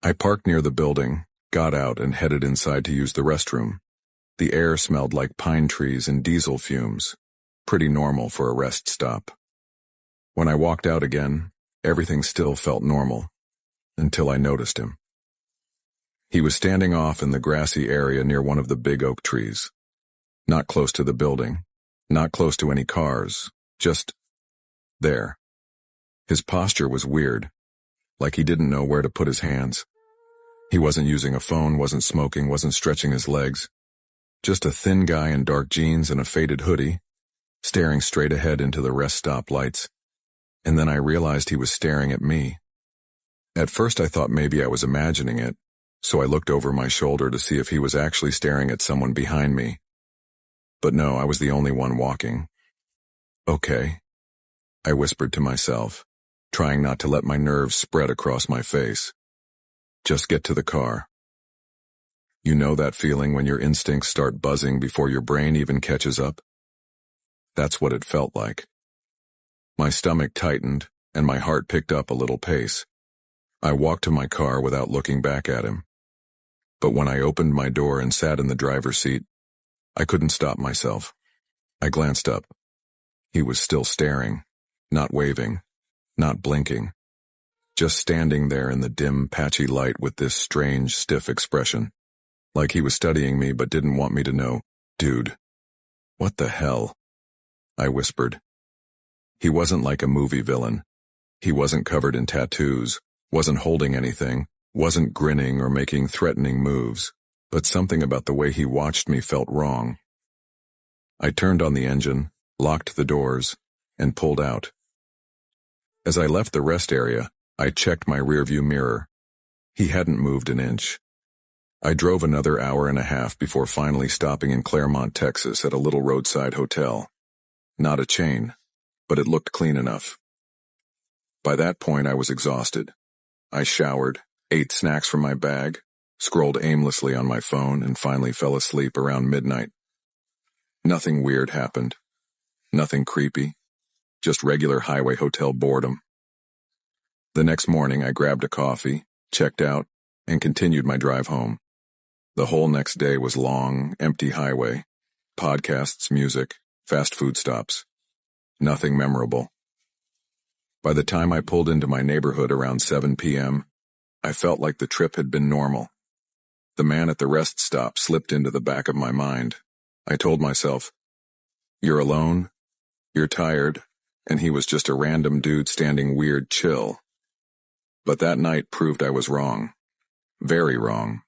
I parked near the building, got out, and headed inside to use the restroom. The air smelled like pine trees and diesel fumes. Pretty normal for a rest stop. When I walked out again, everything still felt normal. Until I noticed him. He was standing off in the grassy area near one of the big oak trees. Not close to the building. Not close to any cars, just there. His posture was weird, like he didn't know where to put his hands. He wasn't using a phone, wasn't smoking, wasn't stretching his legs. Just a thin guy in dark jeans and a faded hoodie, staring straight ahead into the rest stop lights. And then I realized he was staring at me. At first I thought maybe I was imagining it, so I looked over my shoulder to see if he was actually staring at someone behind me. But no, I was the only one walking. Okay, I whispered to myself, trying not to let my nerves spread across my face. Just get to the car. You know that feeling when your instincts start buzzing before your brain even catches up? That's what it felt like. My stomach tightened, and my heart picked up a little pace. I walked to my car without looking back at him. But when I opened my door and sat in the driver's seat, I couldn't stop myself. I glanced up. He was still staring, not waving, not blinking, just standing there in the dim, patchy light with this strange, stiff expression, like he was studying me but didn't want me to know. Dude, what the hell? I whispered. He wasn't like a movie villain. He wasn't covered in tattoos, wasn't holding anything, wasn't grinning or making threatening moves. But something about the way he watched me felt wrong. I turned on the engine, locked the doors, and pulled out. As I left the rest area, I checked my rearview mirror. He hadn't moved an inch. I drove another hour and a half before finally stopping in Claremont, Texas at a little roadside hotel. Not a chain, but it looked clean enough. By that point I was exhausted. I showered, ate snacks from my bag, scrolled aimlessly on my phone, and finally fell asleep around midnight. Nothing weird happened. Nothing creepy. Just regular highway hotel boredom. The next morning I grabbed a coffee, checked out, and continued my drive home. The whole next day was long, empty highway. Podcasts, music, fast food stops. Nothing memorable. By the time I pulled into my neighborhood around 7 p.m., I felt like the trip had been normal. The man at the rest stop slipped into the back of my mind. I told myself, "You're alone, you're tired," and he was just a random dude standing weird chill. But that night proved I was wrong. Very wrong.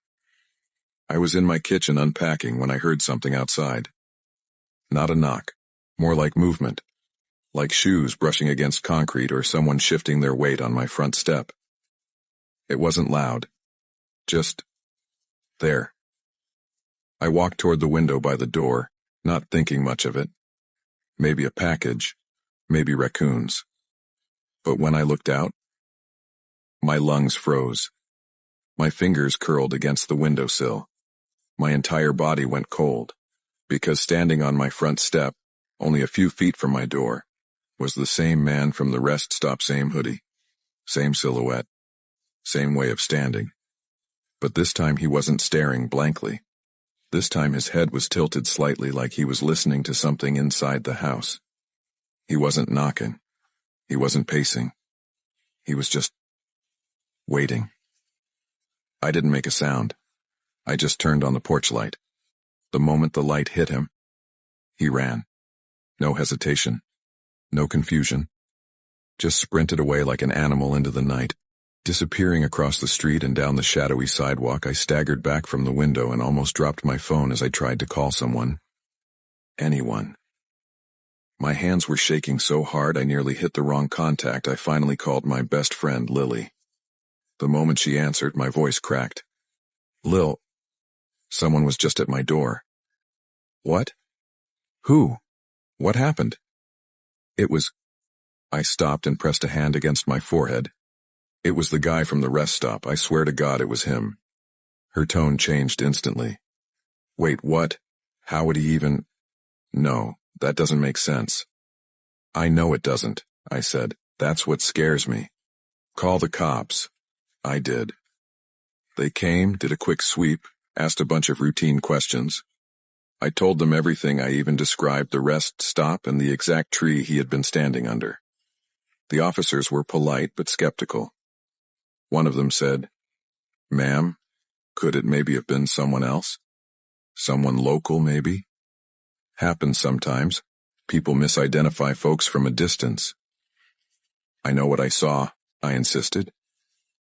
I was in my kitchen unpacking when I heard something outside. Not a knock, more like movement. Like shoes brushing against concrete or someone shifting their weight on my front step. It wasn't loud. Just there. I walked toward the window by the door, not thinking much of it. Maybe a package, maybe raccoons. But when I looked out, my lungs froze. My fingers curled against the windowsill. My entire body went cold, because standing on my front step, only a few feet from my door, was the same man from the rest stop, same hoodie, same silhouette, same way of standing. But this time he wasn't staring blankly. This time his head was tilted slightly like he was listening to something inside the house. He wasn't knocking. He wasn't pacing. He was just waiting. I didn't make a sound. I just turned on the porch light. The moment the light hit him, he ran. No hesitation. No confusion. Just sprinted away like an animal into the night. Disappearing across the street and down the shadowy sidewalk, I staggered back from the window and almost dropped my phone as I tried to call someone. Anyone. My hands were shaking so hard I nearly hit the wrong contact. I finally called my best friend, Lily. The moment she answered, my voice cracked. "Lil, someone was just at my door." "What? Who? What happened?" "It was—" I stopped and pressed a hand against my forehead. "It was the guy from the rest stop. I swear to God it was him." Her tone changed instantly. "Wait, what? How would he even—" "No, that doesn't make sense." "I know it doesn't," I said. "That's what scares me. Call the cops." I did. They came, did a quick sweep, asked a bunch of routine questions. I told them everything. I even described the rest stop and the exact tree he had been standing under. The officers were polite but skeptical. One of them said, "Ma'am, could it maybe have been someone else? Someone local, maybe? Happens sometimes. People misidentify folks from a distance." "I know what I saw," I insisted.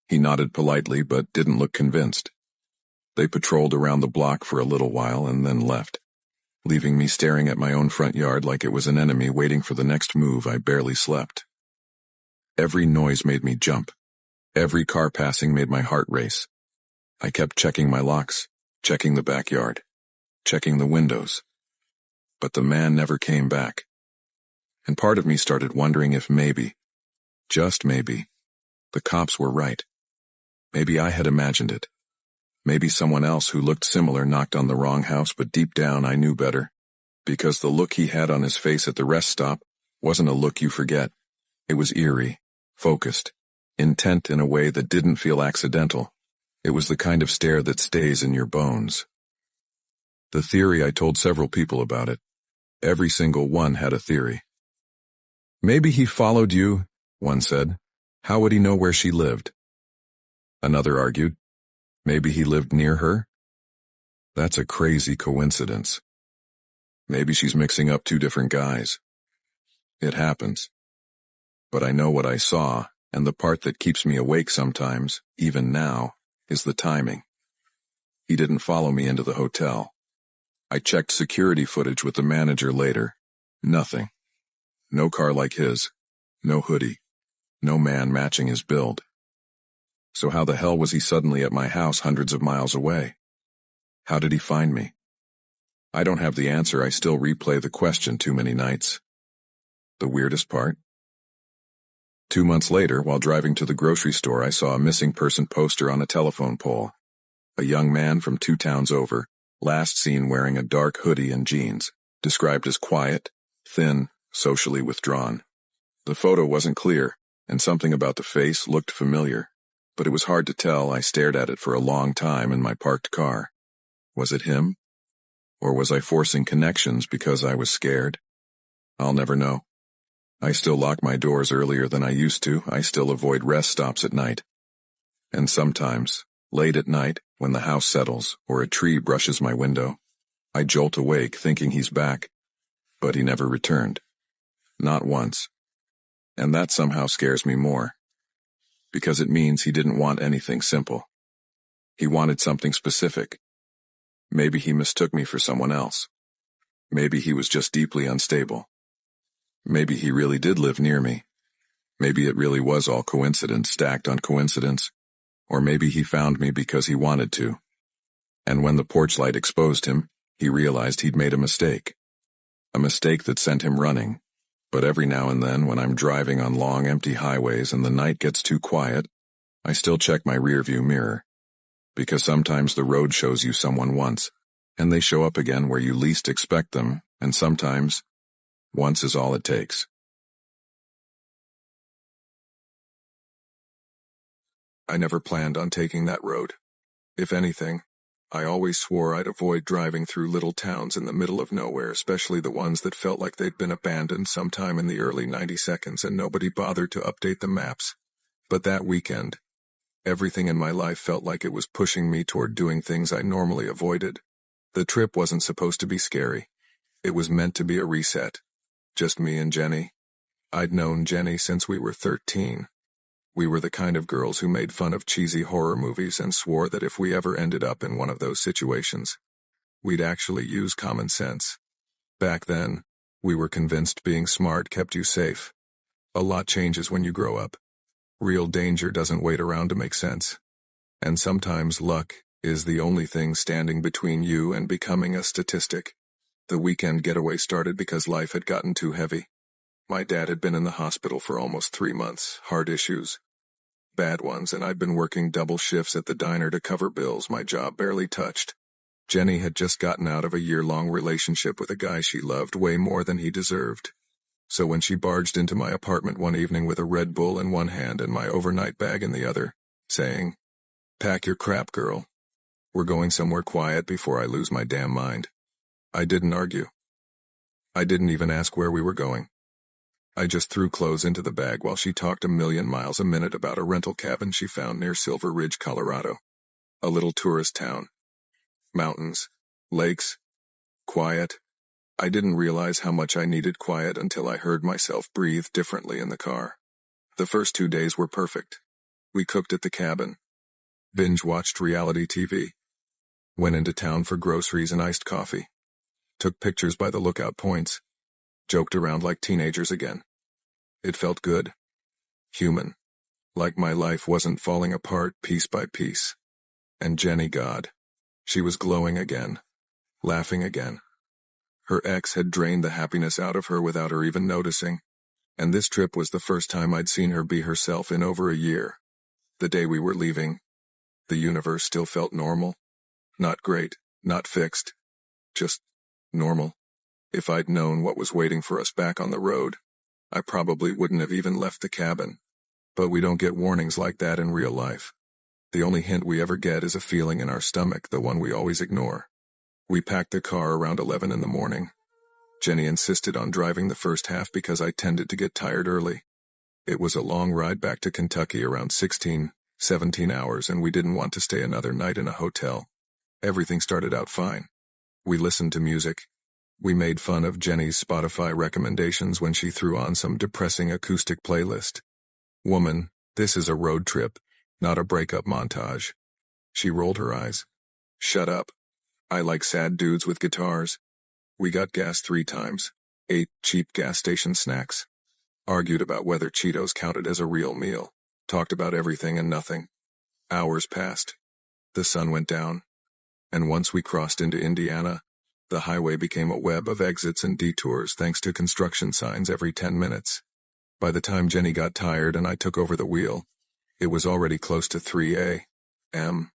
He nodded politely but didn't look convinced. They patrolled around the block for a little while and then left, leaving me staring at my own front yard like it was an enemy waiting for the next move. I barely slept. Every noise made me jump. Every car passing made my heart race. I kept checking my locks, checking the backyard, checking the windows. But the man never came back. And part of me started wondering if maybe, just maybe, the cops were right. Maybe I had imagined it. Maybe someone else who looked similar knocked on the wrong house, but deep down I knew better. Because the look he had on his face at the rest stop wasn't a look you forget. It was eerie, focused, intent in a way that didn't feel accidental. It was the kind of stare that stays in your bones. The theory, I told several people about it. Every single one had a theory. "Maybe he followed you," one said. "How would he know where she lived?" Another argued, "Maybe he lived near her." "That's a crazy coincidence. Maybe she's mixing up two different guys." It happens. But I know what I saw, and the part that keeps me awake sometimes, even now, is the timing. He didn't follow me into the hotel. I checked security footage with the manager later. Nothing. No car like his. No hoodie. No man matching his build. So how the hell was he suddenly at my house hundreds of miles away? How did he find me? I don't have the answer. I still replay the question too many nights. The weirdest part? 2 months later, while driving to the grocery store, I saw a missing person poster on a telephone pole. A young man from 2 towns over, last seen wearing a dark hoodie and jeans, described as quiet, thin, socially withdrawn. The photo wasn't clear, and something about the face looked familiar, but it was hard to tell. I stared at it for a long time in my parked car. Was it him? Or was I forcing connections because I was scared? I'll never know. I still lock my doors earlier than I used to. I still avoid rest stops at night. And sometimes, late at night, when the house settles or a tree brushes my window, I jolt awake thinking he's back, but he never returned. Not once. And that somehow scares me more, because it means he didn't want anything simple. He wanted something specific. Maybe he mistook me for someone else. Maybe he was just deeply unstable. Maybe he really did live near me. Maybe it really was all coincidence stacked on coincidence. Or maybe he found me because he wanted to. And when the porch light exposed him, he realized he'd made a mistake. A mistake that sent him running. But every now and then, when I'm driving on long, empty highways and the night gets too quiet, I still check my rearview mirror. Because sometimes the road shows you someone once, and they show up again where you least expect them, and sometimes, once is all it takes. I never planned on taking that road. If anything, I always swore I'd avoid driving through little towns in the middle of nowhere, especially the ones that felt like they'd been abandoned sometime in the early 90 seconds and nobody bothered to update the maps. But that weekend, everything in my life felt like it was pushing me toward doing things I normally avoided. The trip wasn't supposed to be scary. It was meant to be a reset. Just me and Jenny. I'd known Jenny since we were 13. We were the kind of girls who made fun of cheesy horror movies and swore that if we ever ended up in one of those situations, we'd actually use common sense. Back then, we were convinced being smart kept you safe. A lot changes when you grow up. Real danger doesn't wait around to make sense. And sometimes luck is the only thing standing between you and becoming a statistic. The weekend getaway started because life had gotten too heavy. My dad had been in the hospital for almost 3 months, heart issues. Bad ones, and I'd been working double shifts at the diner to cover bills my job barely touched. Jenny had just gotten out of a year-long relationship with a guy she loved way more than he deserved. So when she barged into my apartment one evening with a Red Bull in one hand and my overnight bag in the other, saying, "Pack your crap, girl. We're going somewhere quiet before I lose my damn mind," I didn't argue. I didn't even ask where we were going. I just threw clothes into the bag while she talked a million miles a minute about a rental cabin she found near Silver Ridge, Colorado. A little tourist town. Mountains. Lakes. Quiet. I didn't realize how much I needed quiet until I heard myself breathe differently in the car. The first 2 days were perfect. We cooked at the cabin. Binge-watched reality TV. Went into town for groceries and iced coffee. Took pictures by the lookout points. Joked around like teenagers again. It felt good. Human. Like my life wasn't falling apart piece by piece. And Jenny, God. She was glowing again. Laughing again. Her ex had drained the happiness out of her without her even noticing. And this trip was the first time I'd seen her be herself in over a year. The day we were leaving, the universe still felt normal. Not great, not fixed. Just normal. If I'd known what was waiting for us back on the road, I probably wouldn't have even left the cabin. But we don't get warnings like that in real life. The only hint we ever get is a feeling in our stomach, the one we always ignore. We packed the car around 11 in the morning. Jenny insisted on driving the first half because I tended to get tired early. It was a long ride back to Kentucky, around 16, 17 hours, and we didn't want to stay another night in a hotel. Everything started out fine. We listened to music. We made fun of Jenny's Spotify recommendations when she threw on some depressing acoustic playlist. "Woman, this is a road trip, not a breakup montage." She rolled her eyes. "Shut up. I like sad dudes with guitars." We got gas 3 times, ate cheap gas station snacks, argued about whether Cheetos counted as a real meal, talked about everything and nothing. Hours passed. The sun went down. And once we crossed into Indiana, the highway became a web of exits and detours thanks to construction signs every 10 minutes. By the time Jenny got tired and I took over the wheel, it was already close to 3 a.m.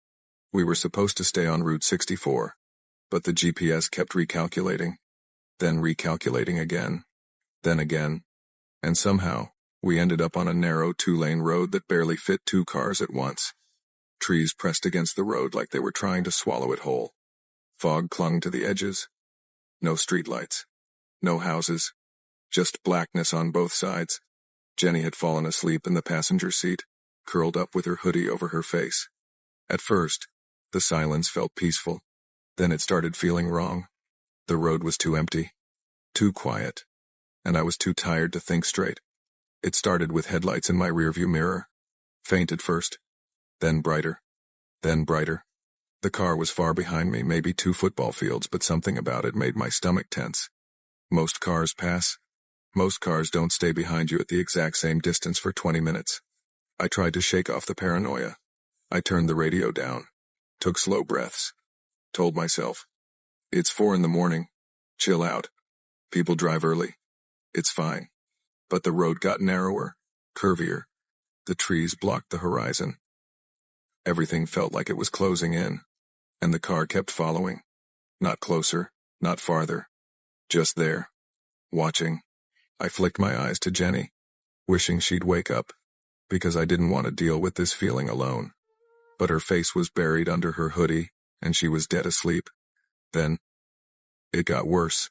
We were supposed to stay on Route 64, but the GPS kept recalculating, then recalculating again, then again, and somehow, we ended up on a narrow 2-lane road that barely fit 2 cars at once. Trees pressed against the road like they were trying to swallow it whole. Fog clung to the edges. No streetlights. No houses. Just blackness on both sides. Jenny had fallen asleep in the passenger seat, curled up with her hoodie over her face. At first, the silence felt peaceful. Then it started feeling wrong. The road was too empty, too quiet, and I was too tired to think straight. It started with headlights in my rearview mirror. Faint at first, then brighter, then brighter. The car was far behind me, maybe 2 football fields, but something about it made my stomach tense. Most cars pass. Most cars don't stay behind you at the exact same distance for 20 minutes. I tried to shake off the paranoia. I turned the radio down, took slow breaths, told myself, it's 4 a.m, chill out. People drive early. It's fine. But the road got narrower, curvier. The trees blocked the horizon. Everything felt like it was closing in, and the car kept following. Not closer, not farther. Just there. Watching. I flicked my eyes to Jenny, wishing she'd wake up, because I didn't want to deal with this feeling alone. But her face was buried under her hoodie, and she was dead asleep. Then, it got worse,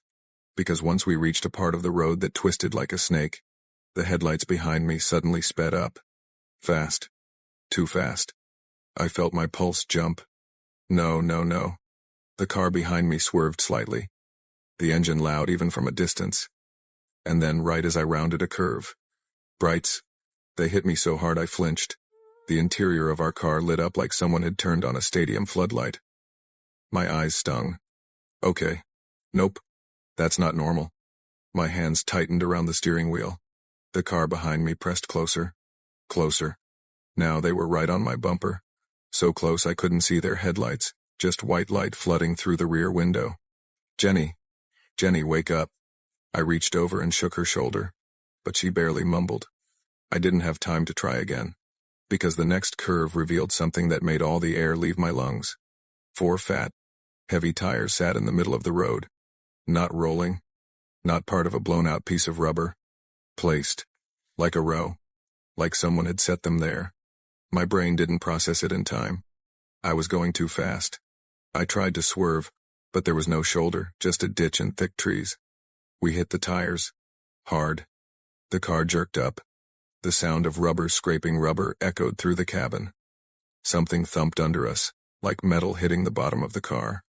because once we reached a part of the road that twisted like a snake, the headlights behind me suddenly sped up. Fast. Too fast. I felt my pulse jump. No. The car behind me swerved slightly, the engine loud even from a distance. And then, right as I rounded a curve, brights. They hit me so hard I flinched. The interior of our car lit up like someone had turned on a stadium floodlight. My eyes stung. Okay. Nope. That's not normal. My hands tightened around the steering wheel. The car behind me pressed closer. Closer. Now they were right on my bumper. So close I couldn't see their headlights, just white light flooding through the rear window. Jenny, wake up. I reached over and shook her shoulder, but she barely mumbled. I didn't have time to try again, because the next curve revealed something that made all the air leave my lungs. 4 fat, heavy tires sat in the middle of the road, not rolling, not part of a blown-out piece of rubber, placed, like a row, like someone had set them there. My brain didn't process it in time. I was going too fast. I tried to swerve, but there was no shoulder, just a ditch and thick trees. We hit the tires. Hard. The car jerked up. The sound of rubber scraping rubber echoed through the cabin. Something thumped under us, like metal hitting the bottom of the car.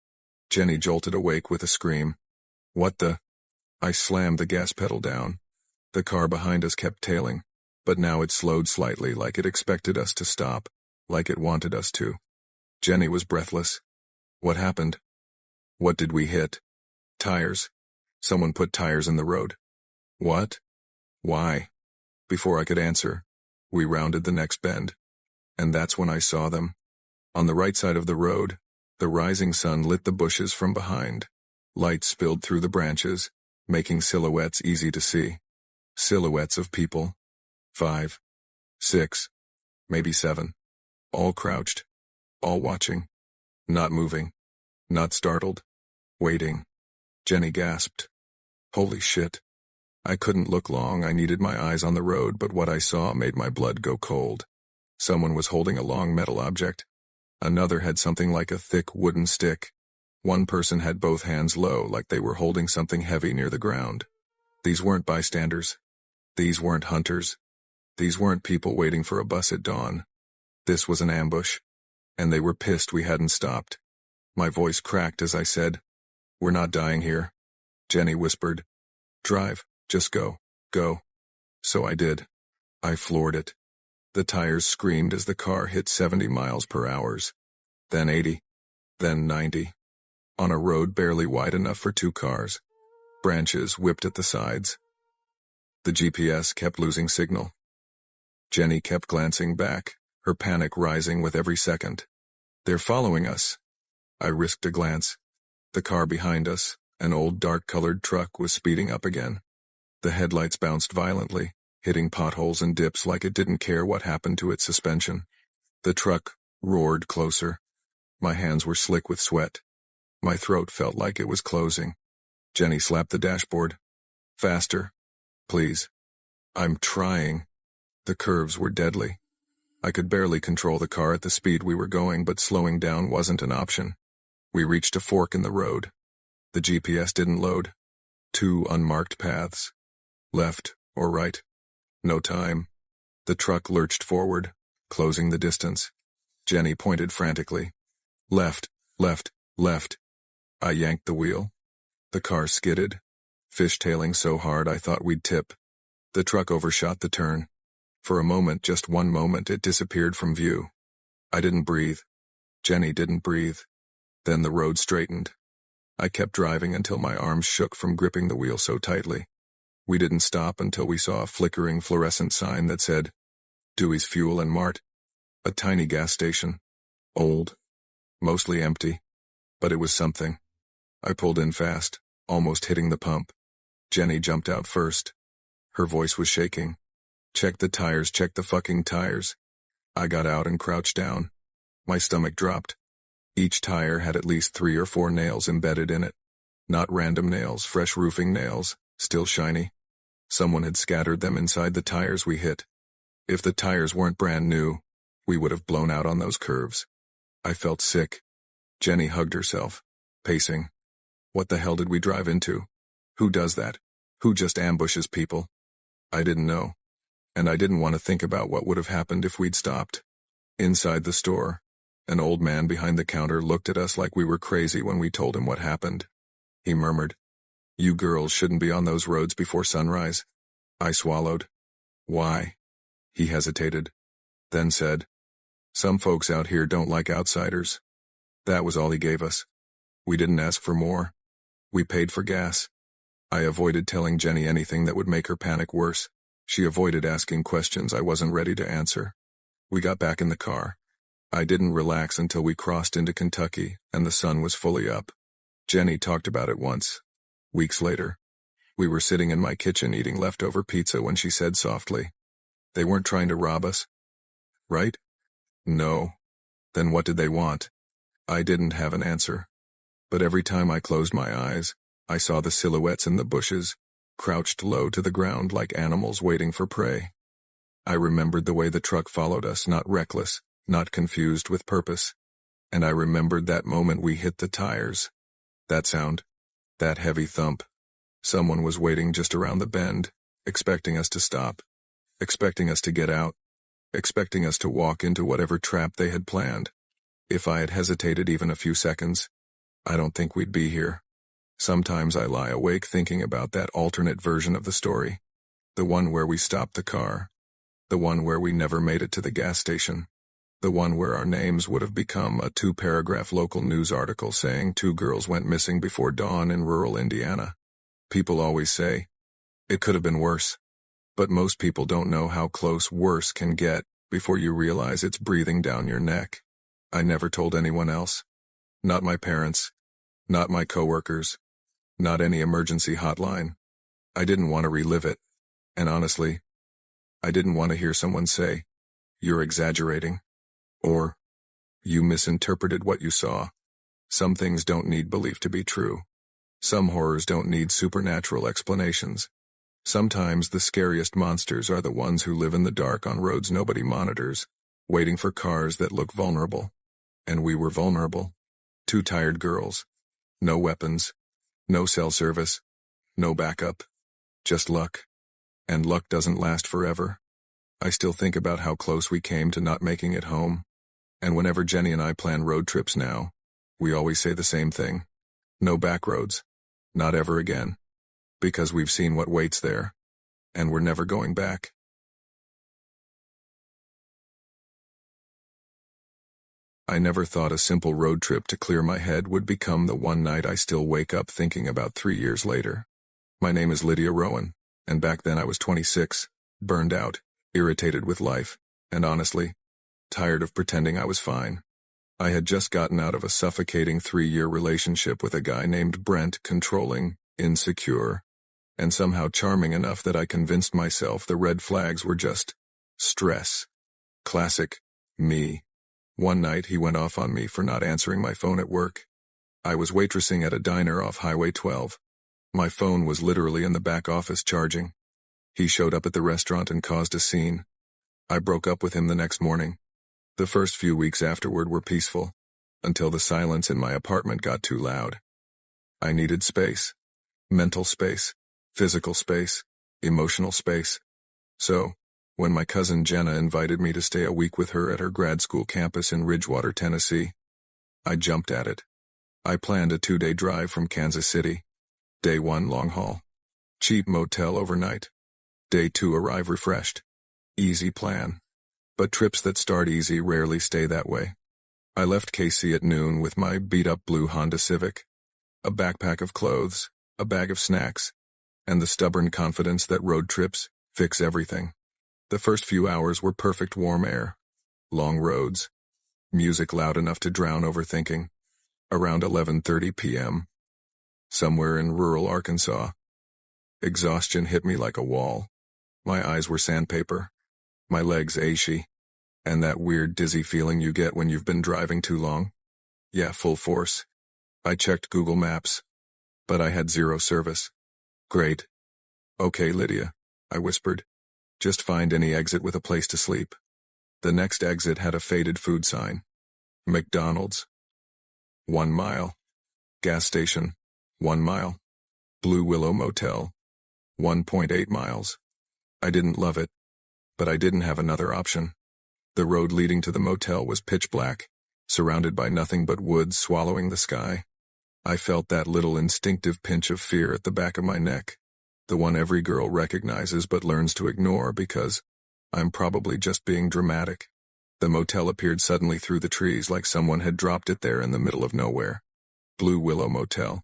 Jenny jolted awake with a scream. What the? I slammed the gas pedal down. The car behind us kept tailing, but now it slowed slightly, like it expected us to stop, like it wanted us to. Jenny was breathless. What happened? What did we hit? Tires. Someone put tires in the road. What? Why? Before I could answer, we rounded the next bend. And that's when I saw them. On the right side of the road, the rising sun lit the bushes from behind. Light spilled through the branches, making silhouettes easy to see. Silhouettes of people. 5, 6, maybe 7. All crouched. All watching. Not moving. Not startled. Waiting. Jenny gasped. Holy shit. I couldn't look long. I needed my eyes on the road, but what I saw made my blood go cold. Someone was holding a long metal object. Another had something like a thick wooden stick. One person had both hands low, like they were holding something heavy near the ground. These weren't bystanders. These weren't hunters. These weren't people waiting for a bus at dawn. This was an ambush. And they were pissed we hadn't stopped. My voice cracked as I said, "We're not dying here." Jenny whispered, "Drive, just go, go." So I did. I floored it. The tires screamed as the car hit 70 miles per hour. Then 80. Then 90. On a road barely wide enough for 2 cars. Branches whipped at the sides. The GPS kept losing signal. Jenny kept glancing back, her panic rising with every second. They're following us. I risked a glance. The car behind us, an old dark-colored truck, was speeding up again. The headlights bounced violently, hitting potholes and dips like it didn't care what happened to its suspension. The truck roared closer. My hands were slick with sweat. My throat felt like it was closing. Jenny slapped the dashboard. "Faster. Please." "I'm trying." The curves were deadly. I could barely control the car at the speed we were going, but slowing down wasn't an option. We reached a fork in the road. The GPS didn't load. 2 unmarked paths. Left or right? No time. The truck lurched forward, closing the distance. Jenny pointed frantically. Left, left, left. I yanked the wheel. The car skidded, fishtailing so hard I thought we'd tip. The truck overshot the turn. For a moment, just one moment, it disappeared from view. I didn't breathe. Jenny didn't breathe. Then the road straightened. I kept driving until my arms shook from gripping the wheel so tightly. We didn't stop until we saw a flickering fluorescent sign that said, Dewey's Fuel and Mart. A tiny gas station. Old. Mostly empty. But it was something. I pulled in fast, almost hitting the pump. Jenny jumped out first. Her voice was shaking. Check the tires, check the fucking tires. I got out and crouched down. My stomach dropped. Each tire had at least 3 or 4 nails embedded in it. Not random nails, fresh roofing nails, still shiny. Someone had scattered them inside the tires we hit. If the tires weren't brand new, we would have blown out on those curves. I felt sick. Jenny hugged herself, pacing. What the hell did we drive into? Who does that? Who just ambushes people? I didn't know. And I didn't want to think about what would have happened if we'd stopped. Inside the store, an old man behind the counter looked at us like we were crazy when we told him what happened. He murmured, "You girls shouldn't be on those roads before sunrise." I swallowed. Why? He hesitated, then said, "Some folks out here don't like outsiders." That was all he gave us. We didn't ask for more. We paid for gas. I avoided telling Jenny anything that would make her panic worse. She avoided asking questions I wasn't ready to answer. We got back in the car. I didn't relax until we crossed into Kentucky and the sun was fully up. Jenny talked about it once. Weeks later, we were sitting in my kitchen eating leftover pizza when she said softly, "They weren't trying to rob us, right?" "No." "Then what did they want?" I didn't have an answer. But every time I closed my eyes, I saw the silhouettes in the bushes, crouched low to the ground like animals waiting for prey. I remembered the way the truck followed us, not reckless, not confused with purpose. And I remembered that moment we hit the tires. That sound. That heavy thump. Someone was waiting just around the bend, expecting us to stop. Expecting us to get out. Expecting us to walk into whatever trap they had planned. If I had hesitated even a few seconds, I don't think we'd be here. Sometimes I lie awake thinking about that alternate version of the story. The one where we stopped the car. The one where we never made it to the gas station. The one where our names would have become a 2-paragraph local news article saying 2 girls went missing before dawn in rural Indiana. People always say, it could have been worse. But most people don't know how close worse can get before you realize it's breathing down your neck. I never told anyone else. Not my parents. Not my coworkers. Not any emergency hotline. I didn't want to relive it. And honestly, I didn't want to hear someone say, "You're exaggerating." Or, "You misinterpreted what you saw." Some things don't need belief to be true. Some horrors don't need supernatural explanations. Sometimes the scariest monsters are the ones who live in the dark on roads nobody monitors, waiting for cars that look vulnerable. And we were vulnerable. 2 tired girls. No weapons. No cell service. No backup. Just luck. And luck doesn't last forever. I still think about how close we came to not making it home. And whenever Jenny and I plan road trips now, we always say the same thing. No back roads. Not ever again. Because we've seen what waits there. And we're never going back. I never thought a simple road trip to clear my head would become the one night I still wake up thinking about 3 years later. My name is Lydia Rowan, and back then I was 26, burned out, irritated with life, and honestly, tired of pretending I was fine. I had just gotten out of a suffocating 3-year relationship with a guy named Brent, controlling, insecure, and somehow charming enough that I convinced myself the red flags were just stress. Classic me. One night he went off on me for not answering my phone at work. I was waitressing at a diner off Highway 12. My phone was literally in the back office charging. He showed up at the restaurant and caused a scene. I broke up with him the next morning. The first few weeks afterward were peaceful, until the silence in my apartment got too loud. I needed space. Mental space. Physical space. Emotional space. So, when my cousin Jenna invited me to stay a week with her at her grad school campus in Ridgewater, Tennessee, I jumped at it. I planned a 2-day drive from Kansas City. Day 1 long haul. Cheap motel overnight. Day 2 arrive refreshed. Easy plan. But trips that start easy rarely stay that way. I left KC at noon with my beat-up blue Honda Civic. A backpack of clothes, a bag of snacks, and the stubborn confidence that road trips fix everything. The first few hours were perfect warm air. Long roads. Music loud enough to drown overthinking. Around 11:30 p.m. Somewhere in rural Arkansas. Exhaustion hit me like a wall. My eyes were sandpaper. My legs achy. And that weird dizzy feeling you get when you've been driving too long. Yeah, full force. I checked Google Maps. But I had 0 service. Great. Okay, Lydia, I whispered. Just find any exit with a place to sleep. The next exit had a faded food sign. McDonald's. 1 mile. Gas station. 1 mile. Blue Willow Motel. 1.8 miles. I didn't love it, but I didn't have another option. The road leading to the motel was pitch black, surrounded by nothing but woods swallowing the sky. I felt that little instinctive pinch of fear at the back of my neck, the one every girl recognizes but learns to ignore because I'm probably just being dramatic. The motel appeared suddenly through the trees like someone had dropped it there in the middle of nowhere. Blue Willow Motel.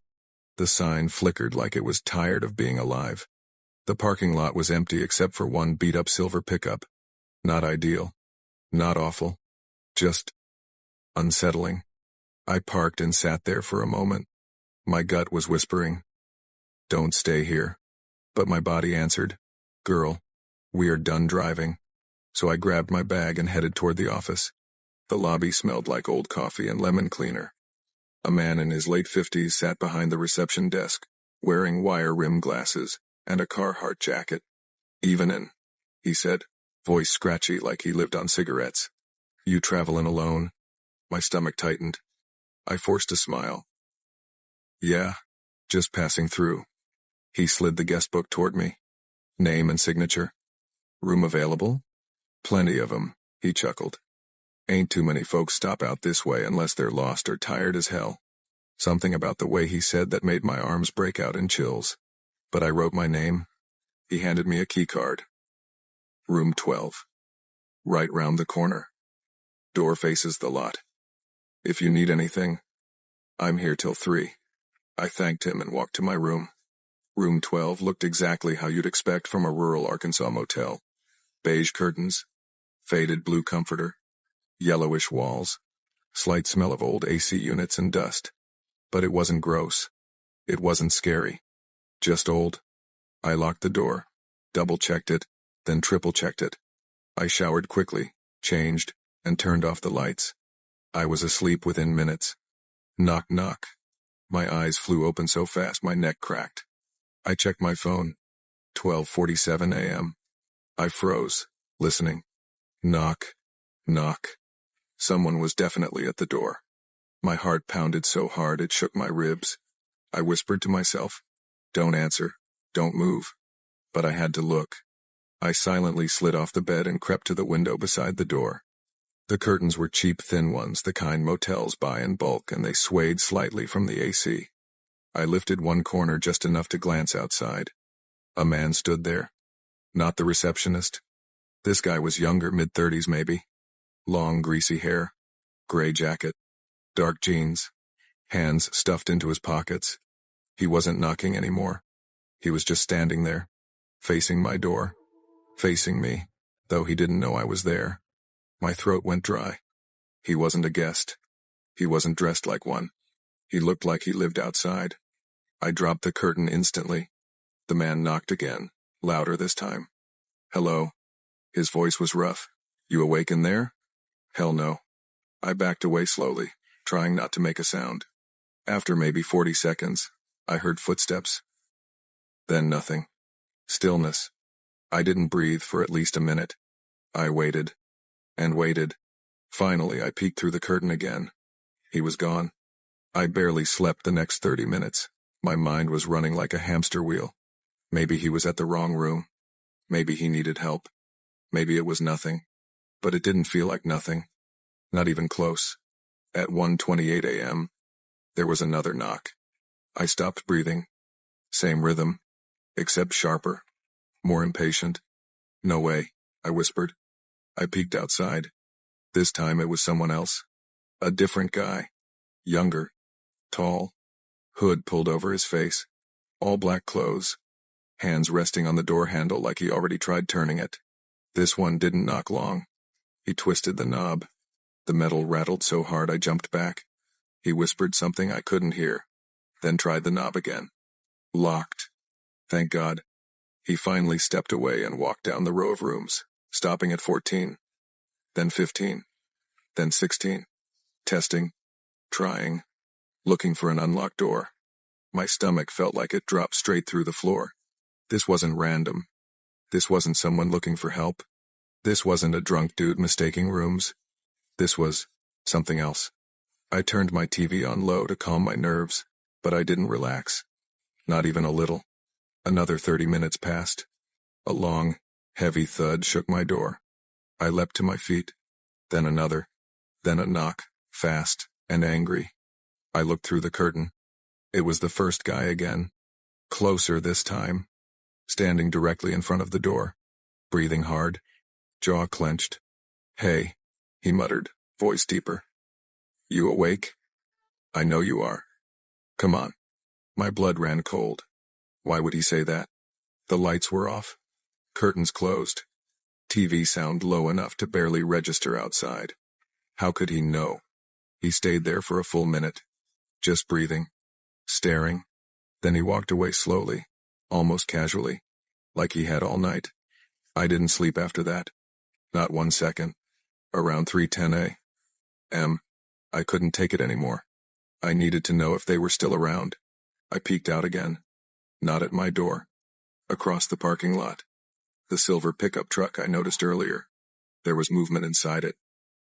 The sign flickered like it was tired of being alive. The parking lot was empty except for one beat-up silver pickup. Not ideal. Not awful. Just unsettling. I parked and sat there for a moment. My gut was whispering, "Don't stay here." But my body answered, "Girl, we are done driving." So I grabbed my bag and headed toward the office. The lobby smelled like old coffee and lemon cleaner. A man in his late 50s sat behind the reception desk, wearing wire-rimmed glasses and a Carhartt jacket. "Evenin'," he said, voice scratchy like he lived on cigarettes. "You travelin' alone?" My stomach tightened. I forced a smile. "Yeah, just passing through." He slid the guest book toward me. "Name and signature." "Room available?" "Plenty of 'em," he chuckled. "Ain't too many folks stop out this way unless they're lost or tired as hell." Something about the way he said that made my arms break out in chills. But I wrote my name. He handed me a key card. "Room 12. Right round the corner. Door faces the lot. If you need anything, I'm here till 3. I thanked him and walked to my room. Room 12 looked exactly how you'd expect from a rural Arkansas motel. Beige curtains, faded blue comforter, yellowish walls, slight smell of old AC units and dust. But it wasn't gross. It wasn't scary. Just old. I locked the door, double-checked it, then triple-checked it. I showered quickly, changed, and turned off the lights. I was asleep within minutes. Knock, knock. My eyes flew open so fast my neck cracked. I checked my phone. 12:47 a.m. I froze, listening. Knock, knock. Someone was definitely at the door. My heart pounded so hard it shook my ribs. I whispered to myself, "Don't answer, don't move." But I had to look. I silently slid off the bed and crept to the window beside the door. The curtains were cheap thin ones, the kind motels buy in bulk, and they swayed slightly from the AC. I lifted one corner just enough to glance outside. A man stood there. Not the receptionist. This guy was younger, mid-30s maybe. Long, greasy hair. Gray jacket. Dark jeans. Hands stuffed into his pockets. He wasn't knocking anymore. He was just standing there, facing my door. Facing me, though he didn't know I was there. My throat went dry. He wasn't a guest. He wasn't dressed like one. He looked like he lived outside. I dropped the curtain instantly. The man knocked again, louder this time. "Hello." His voice was rough. "You awake in there?" "Hell no." I backed away slowly, trying not to make a sound. After maybe 40 seconds, I heard footsteps. Then nothing. Stillness. I didn't breathe for at least a minute. I waited. And waited. Finally, I peeked through the curtain again. He was gone. I barely slept the next 30 minutes. My mind was running like a hamster wheel. Maybe he was at the wrong room. Maybe he needed help. Maybe it was nothing. But it didn't feel like nothing. Not even close. At 1:28 a.m., there was another knock. I stopped breathing. Same rhythm, except sharper. More impatient. No way, I whispered. I peeked outside. This time it was someone else. A different guy. Younger. Tall. Hood pulled over his face. All black clothes. Hands resting on the door handle like he already tried turning it. This one didn't knock long. He twisted the knob. The metal rattled so hard I jumped back. He whispered something I couldn't hear. Then tried the knob again. Locked. Thank God. He finally stepped away and walked down the row of rooms, stopping at 14. Then 15. Then 16. Testing. Trying. Looking for an unlocked door. My stomach felt like it dropped straight through the floor. This wasn't random. This wasn't someone looking for help. This wasn't a drunk dude mistaking rooms. This was something else. I turned my TV on low to calm my nerves, but I didn't relax. Not even a little. Another 30 minutes passed. A long, heavy thud shook my door. I leapt to my feet. Then another. Then a knock, fast and angry. I looked through the curtain. It was the first guy again. Closer this time. Standing directly in front of the door. Breathing hard. Jaw clenched. Hey, he muttered, voice deeper. You awake? I know you are. Come on. My blood ran cold. Why would he say that? The lights were off. Curtains closed. TV sound low enough to barely register outside. How could he know? He stayed there for a full minute. Just breathing. Staring. Then he walked away slowly. Almost casually. Like he had all night. I didn't sleep after that. Not 1 second. Around 3:10 a.m. I couldn't take it anymore. I needed to know if they were still around. I peeked out again. Not at my door. Across the parking lot. The silver pickup truck I noticed earlier. There was movement inside it.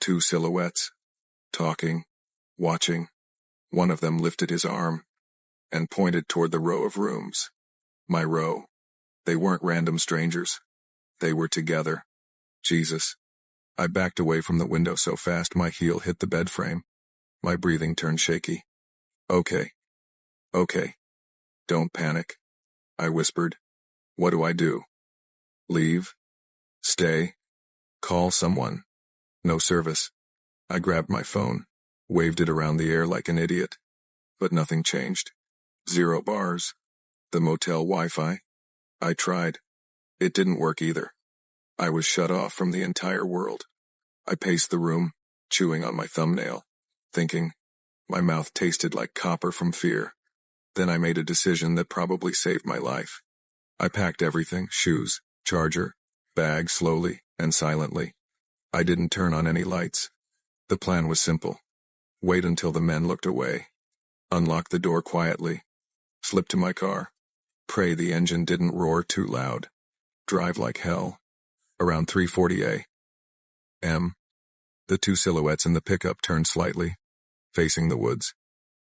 2 silhouettes. Talking. Watching. One of them lifted his arm. And pointed toward the row of rooms. My row. They weren't random strangers. They were together. Jesus. I backed away from the window so fast my heel hit the bed frame. My breathing turned shaky. Okay. Okay. Don't panic. I whispered. What do I do? Leave? Stay? Call someone? No service. I grabbed my phone, waved it around the air like an idiot. But nothing changed. 0 bars. The motel Wi-Fi. I tried. It didn't work either. I was shut off from the entire world. I paced the room, chewing on my thumbnail, thinking. My mouth tasted like copper from fear. Then I made a decision that probably saved my life. I packed everything, shoes, charger, bag slowly and silently. I didn't turn on any lights. The plan was simple. Wait until the men looked away. Unlock the door quietly. Slip to my car. Pray the engine didn't roar too loud. Drive like hell. Around 3:40 a.m. The 2 silhouettes in the pickup turned slightly, facing the woods.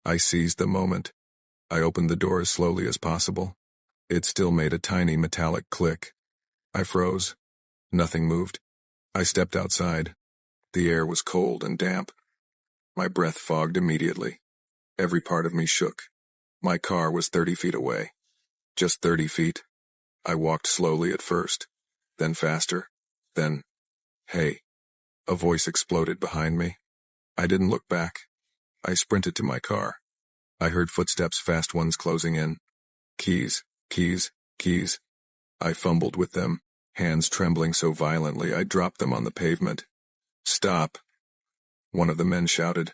I seized the moment. I opened the door as slowly as possible. It still made a tiny metallic click. I froze. Nothing moved. I stepped outside. The air was cold and damp. My breath fogged immediately. Every part of me shook. My car was 30 feet away. Just 30 feet. I walked slowly at first, then faster, then, hey. A voice exploded behind me. I didn't look back. I sprinted to my car. I heard footsteps, fast ones closing in. Keys, keys, keys. I fumbled with them, hands trembling so violently I dropped them on the pavement. Stop! One of the men shouted.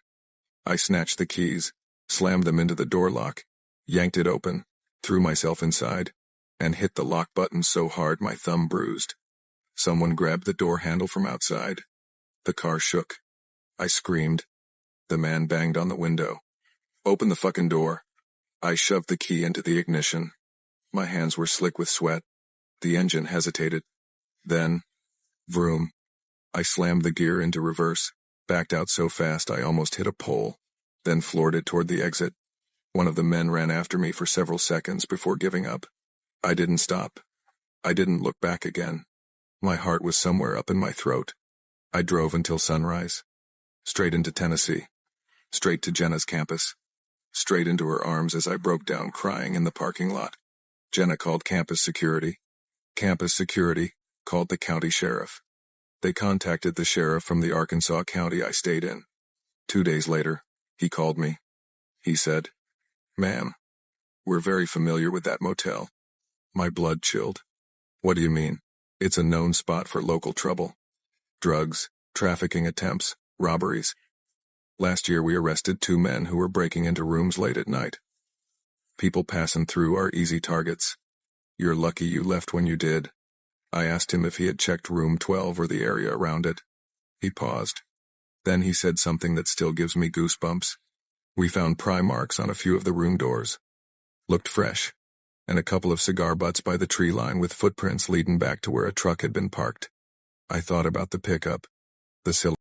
I snatched the keys, slammed them into the door lock, yanked it open, threw myself inside, and hit the lock button so hard my thumb bruised. Someone grabbed the door handle from outside. The car shook. I screamed. The man banged on the window. Open the fucking door. I shoved the key into the ignition. My hands were slick with sweat. The engine hesitated. Then, vroom. I slammed the gear into reverse, backed out so fast I almost hit a pole, then floored it toward the exit. One of the men ran after me for several seconds before giving up. I didn't stop. I didn't look back again. My heart was somewhere up in my throat. I drove until sunrise. Straight into Tennessee. Straight to Jenna's campus. Straight into her arms as I broke down crying in the parking lot. Jenna called campus security. Campus security called the county sheriff. They contacted the sheriff from the Arkansas county I stayed in. 2 days later, he called me. He said, "Ma'am, we're very familiar with that motel." My blood chilled. "What do you mean?" "It's a known spot for local trouble. Drugs, trafficking attempts, robberies. Last year we arrested 2 men who were breaking into rooms late at night. People passing through are easy targets. You're lucky you left when you did." I asked him if he had checked room 12 or the area around it. He paused. Then he said something that still gives me goosebumps. "We found pry marks on a few of the room doors. Looked fresh. And a couple of cigar butts by the tree line with footprints leading back to where a truck had been parked." I thought about the pickup. The silhouette.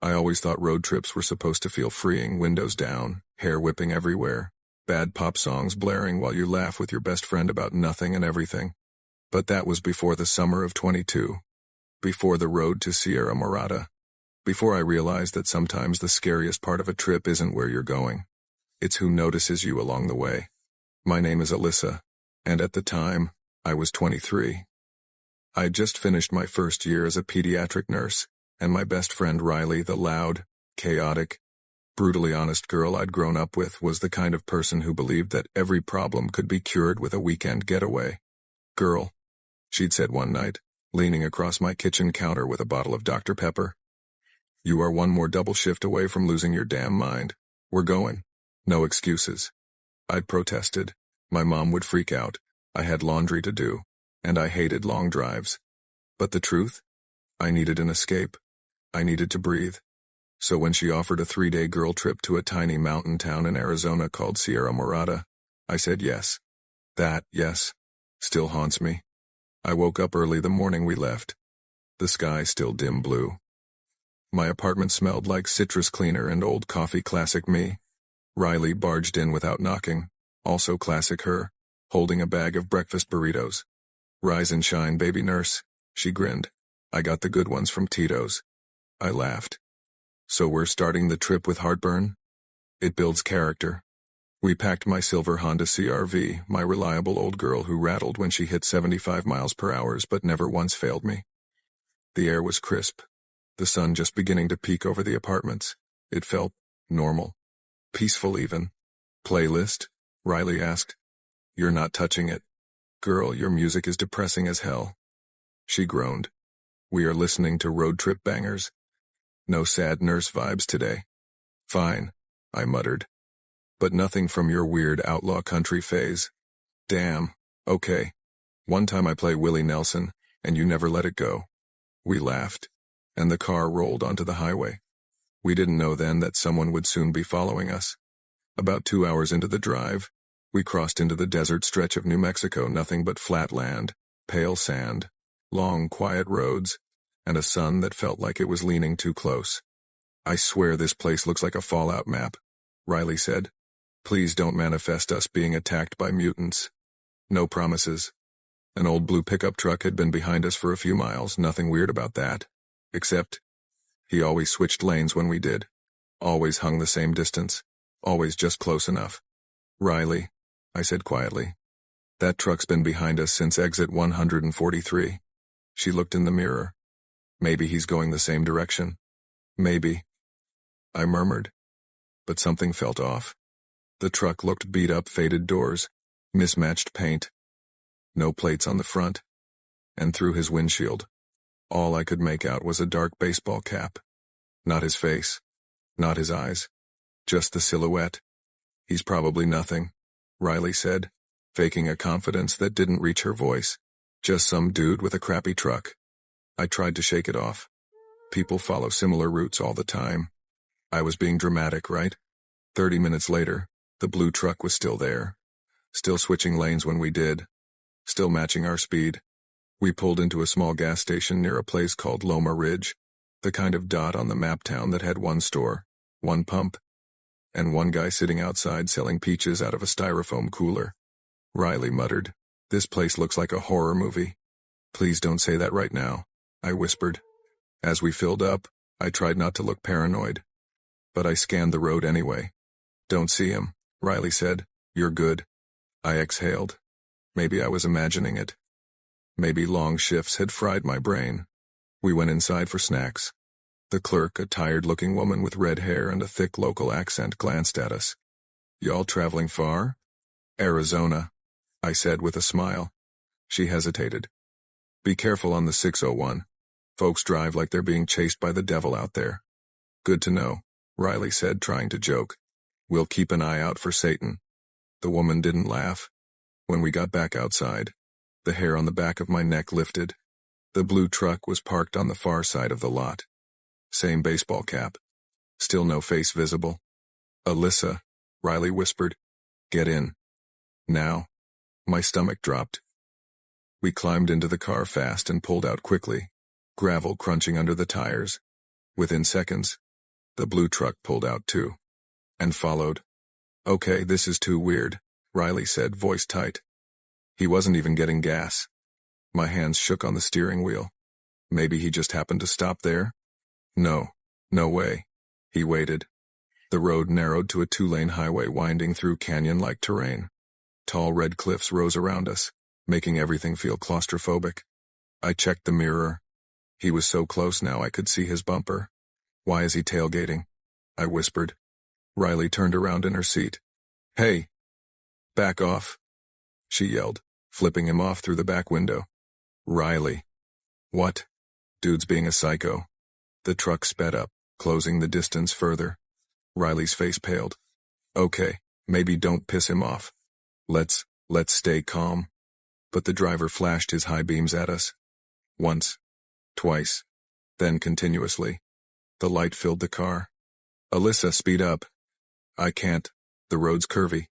I always thought road trips were supposed to feel freeing, windows down, hair whipping everywhere, bad pop songs blaring while you laugh with your best friend about nothing and everything. But that was before the summer of 22. Before the road to Sierra Morada. Before I realized that sometimes the scariest part of a trip isn't where you're going. It's who notices you along the way. My name is Alyssa, and at the time, I was 23. I'd just finished my first year as a pediatric nurse, and my best friend Riley, the loud, chaotic, brutally honest girl I'd grown up with, was the kind of person who believed that every problem could be cured with a weekend getaway. "Girl," she'd said one night, leaning across my kitchen counter with a bottle of Dr. Pepper. "You are one more double shift away from losing your damn mind. We're going. No excuses." I'd protested. My mom would freak out. I had laundry to do, and I hated long drives. But the truth? I needed an escape. I needed to breathe. So when she offered a 3-day girl trip to a tiny mountain town in Arizona called Sierra Morada, I said yes. That, yes, still haunts me. I woke up early the morning we left. The sky still dim blue. My apartment smelled like citrus cleaner and old coffee, classic me. Riley barged in without knocking, also classic her, holding a bag of breakfast burritos. "Rise and shine, baby nurse," she grinned. "I got the good ones from Tito's." I laughed. "So we're starting the trip with heartburn? It builds character." We packed my silver Honda CR-V, my reliable old girl who rattled when she hit 75 miles per hour but never once failed me. The air was crisp. The sun just beginning to peek over the apartments. It felt normal. Peaceful even. "Playlist?" Riley asked. "You're not touching it. Girl, your music is depressing as hell." She groaned. "We are listening to road trip bangers. No sad nurse vibes today." "Fine," I muttered. "But nothing from your weird outlaw country phase." "Damn, okay. One time I play Willie Nelson, and you never let it go." We laughed, and the car rolled onto the highway. We didn't know then that someone would soon be following us. About 2 hours into the drive, we crossed into the desert stretch of New Mexico, nothing but flat land, pale sand, long, quiet roads, and a sun that felt like it was leaning too close. "I swear this place looks like a Fallout map," Riley said. "Please don't manifest us being attacked by mutants." No promises. An old blue pickup truck had been behind us for a few miles, nothing weird about that. Except, he always switched lanes when we did. Always hung the same distance. Always just close enough. "Riley," I said quietly. "That truck's been behind us since exit 143. She looked in the mirror. "Maybe he's going the same direction." "Maybe," I murmured. But something felt off. The truck looked beat up, faded doors, mismatched paint. No plates on the front. And through his windshield, all I could make out was a dark baseball cap. Not his face. Not his eyes. Just the silhouette. "He's probably nothing," Riley said, faking a confidence that didn't reach her voice. "Just some dude with a crappy truck." I tried to shake it off. People follow similar routes all the time. I was being dramatic, right? 30 minutes later, the blue truck was still there. Still switching lanes when we did. Still matching our speed. We pulled into a small gas station near a place called Loma Ridge, the kind of dot on the map town that had one store, one pump, and one guy sitting outside selling peaches out of a styrofoam cooler. Riley muttered. This place looks like a horror movie. Please don't say that right now, I whispered. As we filled up, I tried not to look paranoid. But I scanned the road anyway. Don't see him, Riley said. You're good. I exhaled. Maybe I was imagining it. Maybe long shifts had fried my brain. We went inside for snacks. The clerk, a tired-looking woman with red hair and a thick local accent, glanced at us. Y'all traveling far? Arizona, I said with a smile. She hesitated. Be careful on the 601. Folks drive like they're being chased by the devil out there. Good to know, Riley said, trying to joke. We'll keep an eye out for Satan. The woman didn't laugh. When we got back outside, the hair on the back of my neck lifted. The blue truck was parked on the far side of the lot. Same baseball cap. Still no face visible. Alyssa, Riley whispered. Get in. Now. My stomach dropped. We climbed into the car fast and pulled out quickly, gravel crunching under the tires. Within seconds, the blue truck pulled out too. And followed. Okay, this is too weird, Riley said, voice tight. He wasn't even getting gas. My hands shook on the steering wheel. Maybe he just happened to stop there? No way. He waited. The road narrowed to a 2-lane highway winding through canyon-like terrain. Tall red cliffs rose around us, making everything feel claustrophobic. I checked the mirror. He was so close now I could see his bumper. Why is he tailgating? I whispered. Riley turned around in her seat. Hey! Back off! She yelled, flipping him off through the back window. Riley. What? Dude's being a psycho. The truck sped up, closing the distance further. Riley's face paled. Okay, maybe don't piss him off. Let's stay calm. But the driver flashed his high beams at us. Once. Twice. Then continuously. The light filled the car. Alyssa, speed up. I can't. The road's curvy.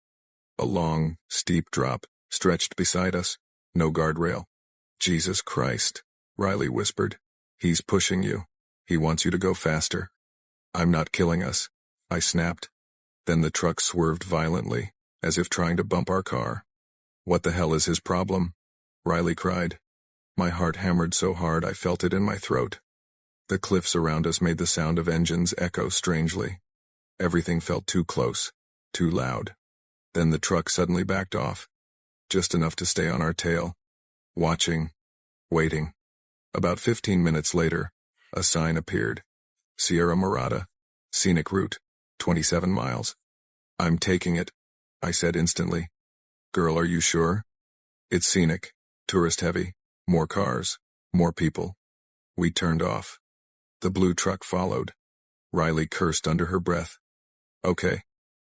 A long, steep drop stretched beside us. No guardrail. Jesus Christ, Riley whispered. He's pushing you. He wants you to go faster. I'm not killing us, I snapped. Then the truck swerved violently, as if trying to bump our car. What the hell is his problem? Riley cried. My heart hammered so hard I felt it in my throat. The cliffs around us made the sound of engines echo strangely. Everything felt too close, too loud. Then the truck suddenly backed off. Just enough to stay on our tail. Watching. Waiting. About 15 minutes later, a sign appeared. Sierra Morada. Scenic route. 27 miles. I'm taking it, I said instantly. Girl, are you sure? It's scenic. Tourist heavy. More cars. More people. We turned off. The blue truck followed. Riley cursed under her breath. Okay.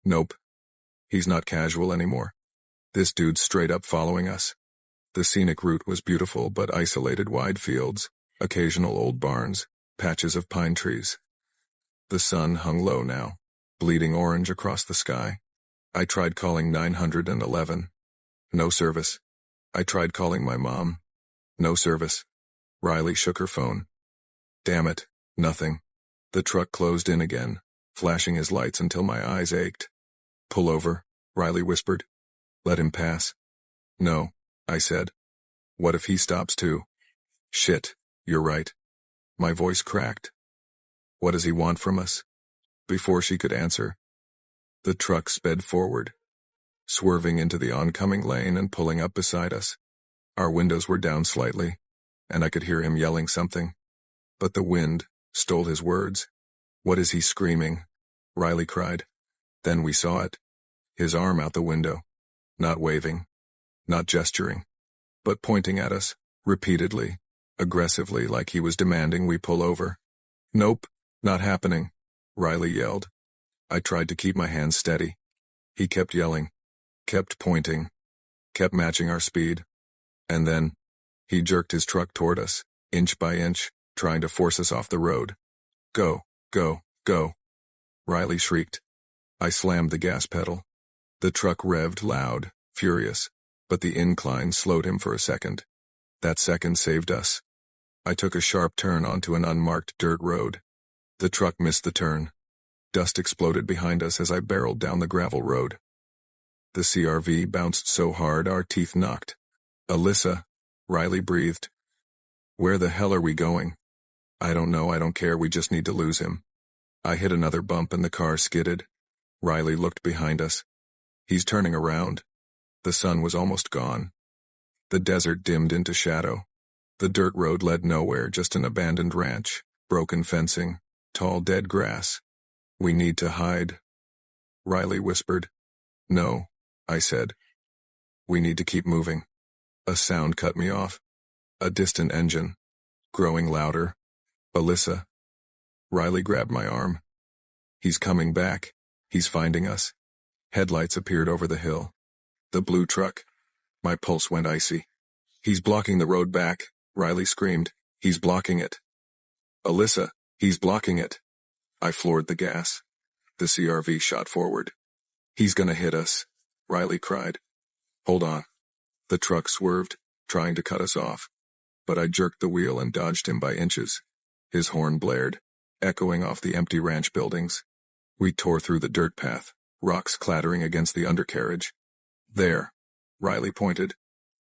Nope. He's not casual anymore. This dude's straight up following us. The scenic route was beautiful but isolated wide fields, occasional old barns, patches of pine trees. The sun hung low now, bleeding orange across the sky. I tried calling 911. No service. I tried calling my mom. No service. Riley shook her phone. Damn it, nothing. The truck closed in again, flashing his lights until my eyes ached. Pull over, Riley whispered. Let him pass. No, I said. What if he stops too? Shit, you're right. My voice cracked. What does he want from us? Before she could answer, the truck sped forward, swerving into the oncoming lane and pulling up beside us. Our windows were down slightly, and I could hear him yelling something. But the wind stole his words. What is he screaming? Riley cried. Then we saw it. His arm out the window. Not waving. Not gesturing. But pointing at us, repeatedly, aggressively, like he was demanding we pull over. Nope, not happening, Riley yelled. I tried to keep my hands steady. He kept yelling, kept pointing, kept matching our speed. And then, he jerked his truck toward us, inch by inch, trying to force us off the road. Go, go, go. Riley shrieked. I slammed the gas pedal. The truck revved loud, furious, but the incline slowed him for a second. That second saved us. I took a sharp turn onto an unmarked dirt road. The truck missed the turn. Dust exploded behind us as I barreled down the gravel road. The CRV bounced so hard our teeth knocked. Alyssa, Riley breathed. Where the hell are we going? I don't know, I don't care, we just need to lose him. I hit another bump and the car skidded. Riley looked behind us. He's turning around. The sun was almost gone. The desert dimmed into shadow. The dirt road led nowhere, just an abandoned ranch, broken fencing, tall dead grass. We need to hide. Riley whispered. No, I said. We need to keep moving. A sound cut me off. A distant engine. Growing louder. Alyssa. Riley grabbed my arm. He's coming back. He's finding us. Headlights appeared over the hill. The blue truck. My pulse went icy. He's blocking the road back, Riley screamed. He's blocking it. Alyssa, he's blocking it. I floored the gas. The CRV shot forward. He's gonna hit us, Riley cried. Hold on. The truck swerved, trying to cut us off. But I jerked the wheel and dodged him by inches. His horn blared, echoing off the empty ranch buildings. We tore through the dirt path, rocks clattering against the undercarriage. There, Riley pointed.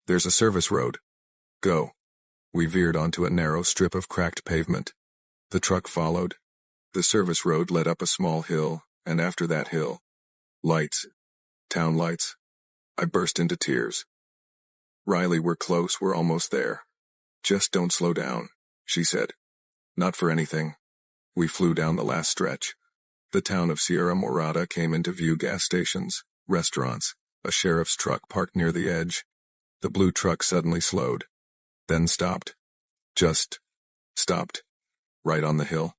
There's a service road. Go. We veered onto a narrow strip of cracked pavement. The truck followed. The service road led up a small hill, and after that hill, lights. Town lights. I burst into tears. Riley, we're close, we're almost there. Just don't slow down, she said. Not for anything. We flew down the last stretch. The town of Sierra Morada came into view, gas stations, restaurants, a sheriff's truck parked near the edge. The blue truck suddenly slowed. Then stopped. Just stopped. Right on the hill.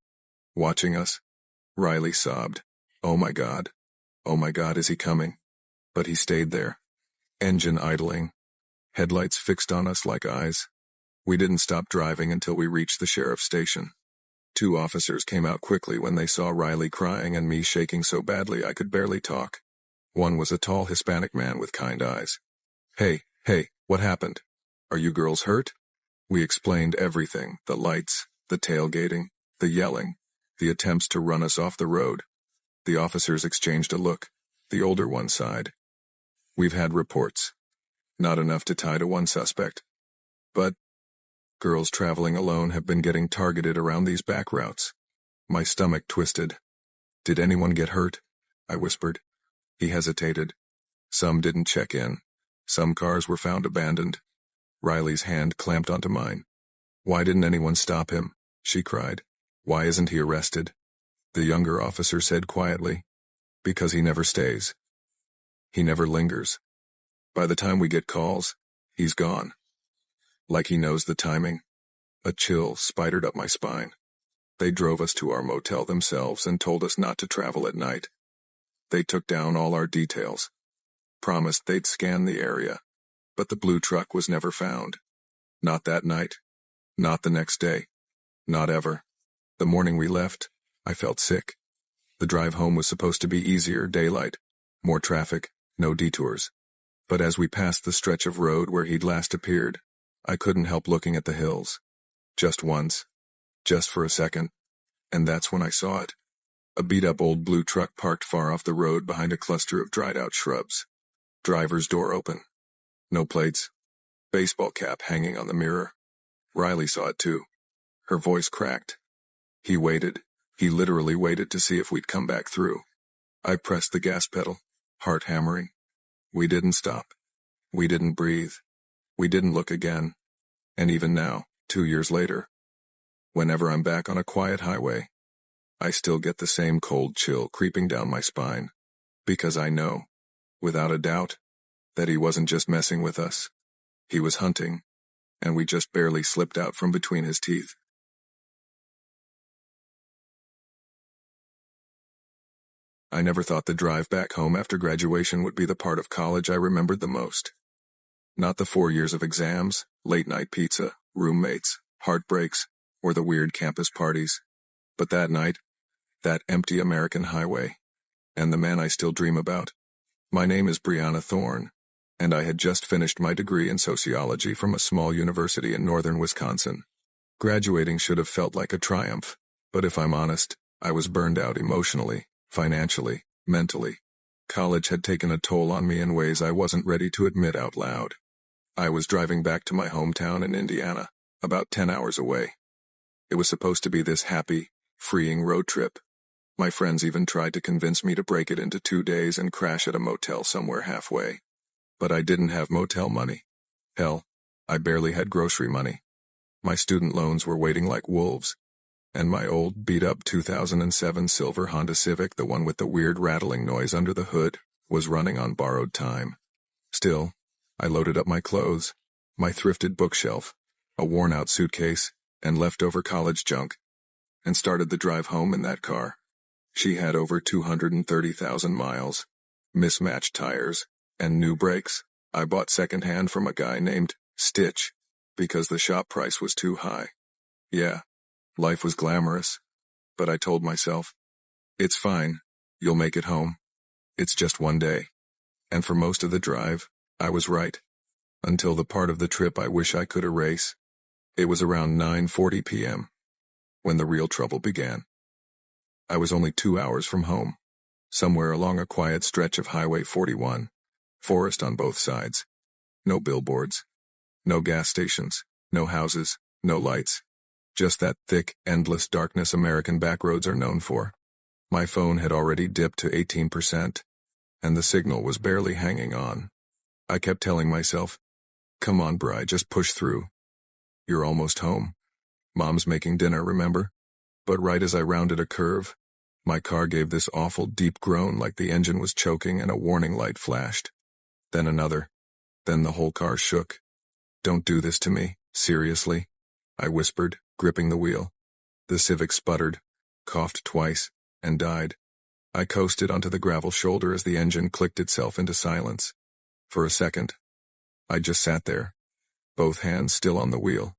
Watching us. Riley sobbed. Oh my God. Oh my God, is he coming? But he stayed there. Engine idling. Headlights fixed on us like eyes. We didn't stop driving until we reached the sheriff's station. 2 officers came out quickly when they saw Riley crying and me shaking so badly I could barely talk. One was a tall Hispanic man with kind eyes. Hey, what happened? Are you girls hurt? We explained everything, the lights, the tailgating, the yelling, the attempts to run us off the road. The officers exchanged a look. The older one sighed. We've had reports. Not enough to tie to one suspect. But girls traveling alone have been getting targeted around these back routes. My stomach twisted. Did anyone get hurt? I whispered. He hesitated. Some didn't check in. Some cars were found abandoned. Riley's hand clamped onto mine. Why didn't anyone stop him? She cried. Why isn't he arrested? The younger officer said quietly. Because he never stays. He never lingers. By the time we get calls, he's gone. Like he knows the timing. A chill spidered up my spine. They drove us to our motel themselves and told us not to travel at night. They took down all our details. Promised they'd scan the area. But the blue truck was never found. Not that night. Not the next day. Not ever. The morning we left, I felt sick. The drive home was supposed to be easier, daylight. More traffic, no detours. But as we passed the stretch of road where he'd last appeared, I couldn't help looking at the hills. Just once. Just for a second. And that's when I saw it. A beat-up old blue truck parked far off the road behind a cluster of dried-out shrubs. Driver's door open. No plates. Baseball cap hanging on the mirror. Riley saw it too. Her voice cracked. He waited. He literally waited to see if we'd come back through. I pressed the gas pedal, heart hammering. We didn't stop. We didn't breathe. We didn't look again. And even now, 2 years later, whenever I'm back on a quiet highway, I still get the same cold chill creeping down my spine. Because I know, without a doubt, that he wasn't just messing with us. He was hunting, and we just barely slipped out from between his teeth. I never thought the drive back home after graduation would be the part of college I remembered the most. Not the 4 years of exams, late-night pizza, roommates, heartbreaks, or the weird campus parties. But that night, that empty American highway, and the man I still dream about. My name is Brianna Thorne, and I had just finished my degree in sociology from a small university in northern Wisconsin. Graduating should have felt like a triumph, but if I'm honest, I was burned out emotionally, financially, mentally. College had taken a toll on me in ways I wasn't ready to admit out loud. I was driving back to my hometown in Indiana, about 10 hours away. It was supposed to be this happy, freeing road trip. My friends even tried to convince me to break it into 2 days and crash at a motel somewhere halfway. But I didn't have motel money. Hell, I barely had grocery money. My student loans were waiting like wolves, and my old beat-up 2007 silver Honda Civic, the one with the weird rattling noise under the hood, was running on borrowed time. Still, I loaded up my clothes, my thrifted bookshelf, a worn-out suitcase, and leftover college junk, and started the drive home in that car. She had over 230,000 miles, mismatched tires, and new brakes. I bought secondhand from a guy named Stitch, because the shop price was too high. Yeah, life was glamorous, but I told myself, it's fine, you'll make it home. It's just one day. And for most of the drive, I was right. Until the part of the trip I wish I could erase. It was around 9:40 p.m. when the real trouble began. I was only 2 hours from home, somewhere along a quiet stretch of Highway 41, forest on both sides. No billboards, no gas stations, no houses, no lights. Just that thick, endless darkness American backroads are known for. My phone had already dipped to 18%, and the signal was barely hanging on. I kept telling myself, come on, Bri, just push through. You're almost home. Mom's making dinner, remember? But right as I rounded a curve, my car gave this awful deep groan like the engine was choking and a warning light flashed. Then another. Then the whole car shook. Don't do this to me, seriously? I whispered, gripping the wheel. The Civic sputtered, coughed twice, and died. I coasted onto the gravel shoulder as the engine clicked itself into silence. For a second, I just sat there, both hands still on the wheel,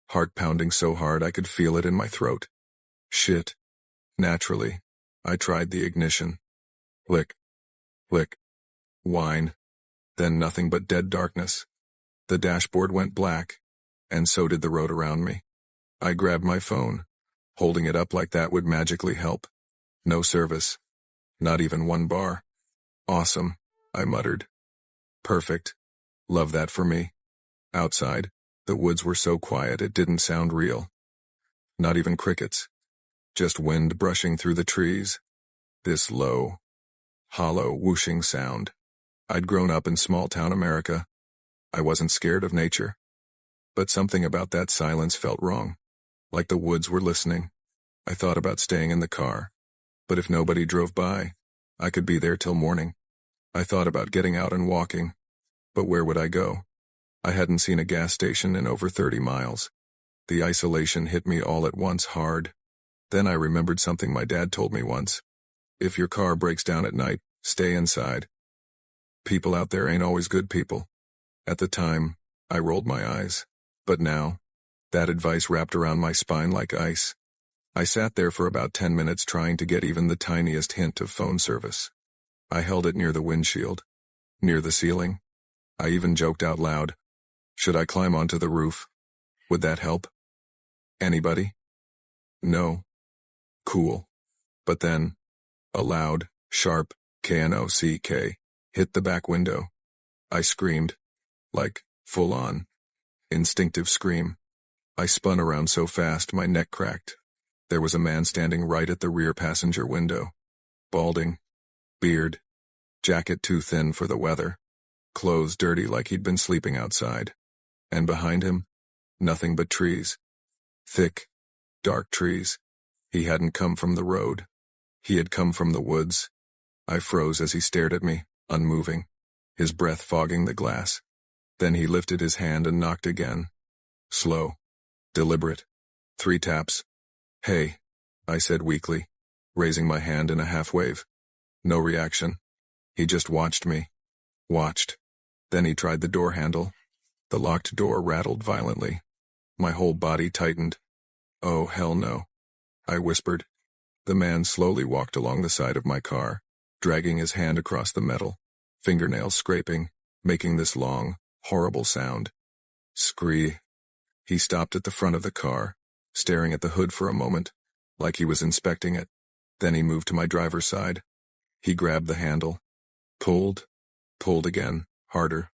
heart pounding so hard I could feel it in my throat. Shit. Naturally, I tried the ignition. Click. Click. Whine. Then nothing but dead darkness. The dashboard went black, and so did the road around me. I grabbed my phone, holding it up like that would magically help. No service. Not even one bar. Awesome, I muttered. Perfect. Love that for me. Outside, the woods were so quiet it didn't sound real. Not even crickets. Just wind brushing through the trees. This low, hollow, whooshing sound. I'd grown up in small-town America. I wasn't scared of nature. But something about that silence felt wrong. Like the woods were listening. I thought about staying in the car. But if nobody drove by, I could be there till morning. I thought about getting out and walking. But where would I go? I hadn't seen a gas station in over 30 miles. The isolation hit me all at once hard. Then I remembered something my dad told me once. If your car breaks down at night, stay inside. People out there ain't always good people. At the time, I rolled my eyes. But now, that advice wrapped around my spine like ice. I sat there for about 10 minutes trying to get even the tiniest hint of phone service. I held it near the windshield, near the ceiling. I even joked out loud. Should I climb onto the roof? Would that help? Anybody? No. Cool. But then, a loud, sharp knock hit the back window. I screamed. Like, full on. Instinctive scream. I spun around so fast my neck cracked. There was a man standing right at the rear passenger window. Balding. Beard. Jacket too thin for the weather. Clothes dirty like he'd been sleeping outside. And behind him, nothing but trees. Thick, dark trees. He hadn't come from the road. He had come from the woods. I froze as he stared at me, unmoving, his breath fogging the glass. Then he lifted his hand and knocked again. Slow. Deliberate. 3 taps. Hey, I said weakly, raising my hand in a half-wave. No reaction. He just watched me. Watched. Then he tried the door handle. The locked door rattled violently. My whole body tightened. Oh, hell no. I whispered. The man slowly walked along the side of my car, dragging his hand across the metal, fingernails scraping, making this long, horrible sound. Scree. He stopped at the front of the car, staring at the hood for a moment, like he was inspecting it. Then he moved to my driver's side. He grabbed the handle. Pulled. Pulled again, harder.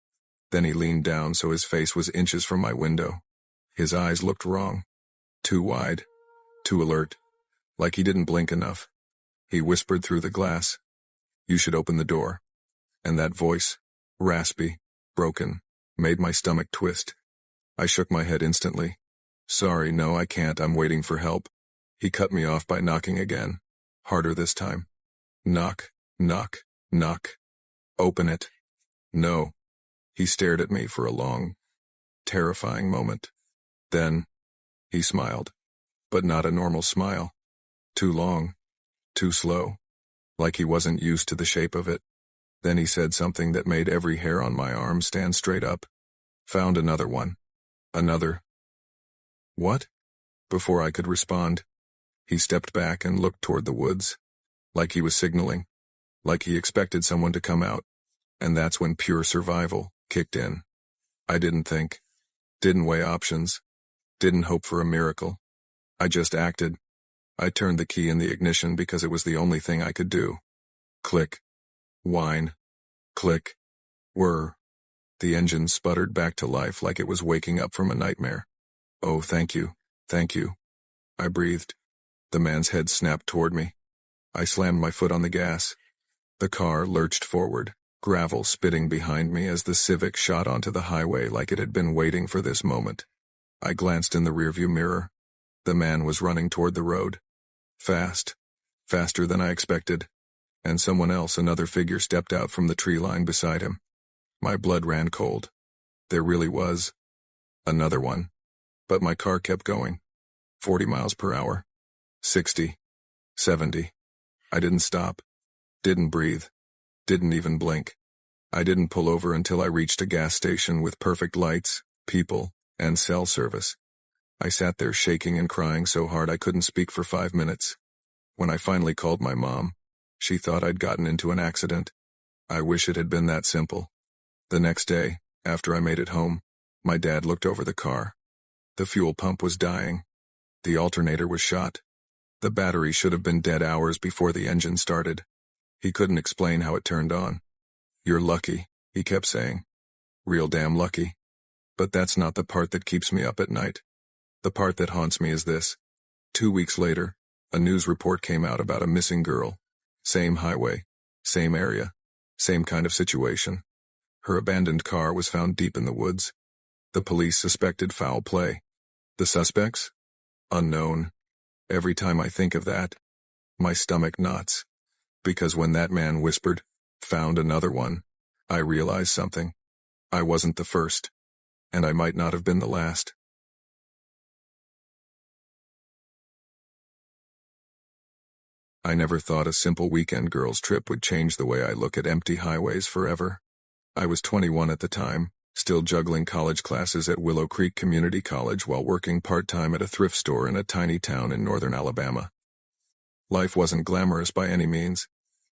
Then he leaned down so his face was inches from my window. His eyes looked wrong. Too wide. Too alert. Like he didn't blink enough. He whispered through the glass. "You should open the door." And that voice, raspy, broken, made my stomach twist. I shook my head instantly. "Sorry, no, I can't, I'm waiting for help." He cut me off by knocking again. Harder this time. Knock, knock, knock. "Open it." "No." He stared at me for a long, terrifying moment. Then, he smiled. But not a normal smile. Too long. Too slow. Like he wasn't used to the shape of it. Then he said something that made every hair on my arm stand straight up. "Found another one." "Another." "What?" Before I could respond, he stepped back and looked toward the woods. Like he was signaling. Like he expected someone to come out. And that's when pure survival kicked in. I didn't think. Didn't weigh options. Didn't hope for a miracle. I just acted. I turned the key in the ignition because it was the only thing I could do. Click. Whine. Click. Whir. The engine sputtered back to life like it was waking up from a nightmare. "Oh, thank you. Thank you." I breathed. The man's head snapped toward me. I slammed my foot on the gas. The car lurched forward, gravel spitting behind me as the Civic shot onto the highway like it had been waiting for this moment. I glanced in the rearview mirror. The man was running toward the road. Fast. Faster than I expected. And someone else, another figure, stepped out from the tree line beside him. My blood ran cold. There really was another one. But my car kept going. 40 miles per hour. 60. 70. I didn't stop. Didn't breathe. Didn't even blink. I didn't pull over until I reached a gas station with perfect lights, people, and cell service. I sat there shaking and crying so hard I couldn't speak for 5 minutes. When I finally called my mom, she thought I'd gotten into an accident. I wish it had been that simple. The next day, after I made it home, my dad looked over the car. The fuel pump was dying. The alternator was shot. The battery should have been dead hours before the engine started. He couldn't explain how it turned on. "You're lucky," he kept saying. Real damn lucky. But that's not the part that keeps me up at night. The part that haunts me is this. 2 weeks later, a news report came out about a missing girl. Same highway, same area, same kind of situation. Her abandoned car was found deep in the woods. The police suspected foul play. The suspects? Unknown. Every time I think of that, my stomach knots. Because when that man whispered, "Found another one," I realized something. I wasn't the first. And I might not have been the last. I never thought a simple weekend girls' trip would change the way I look at empty highways forever. I was 21 at the time, still juggling college classes at Willow Creek Community College while working part-time at a thrift store in a tiny town in northern Alabama. Life wasn't glamorous by any means,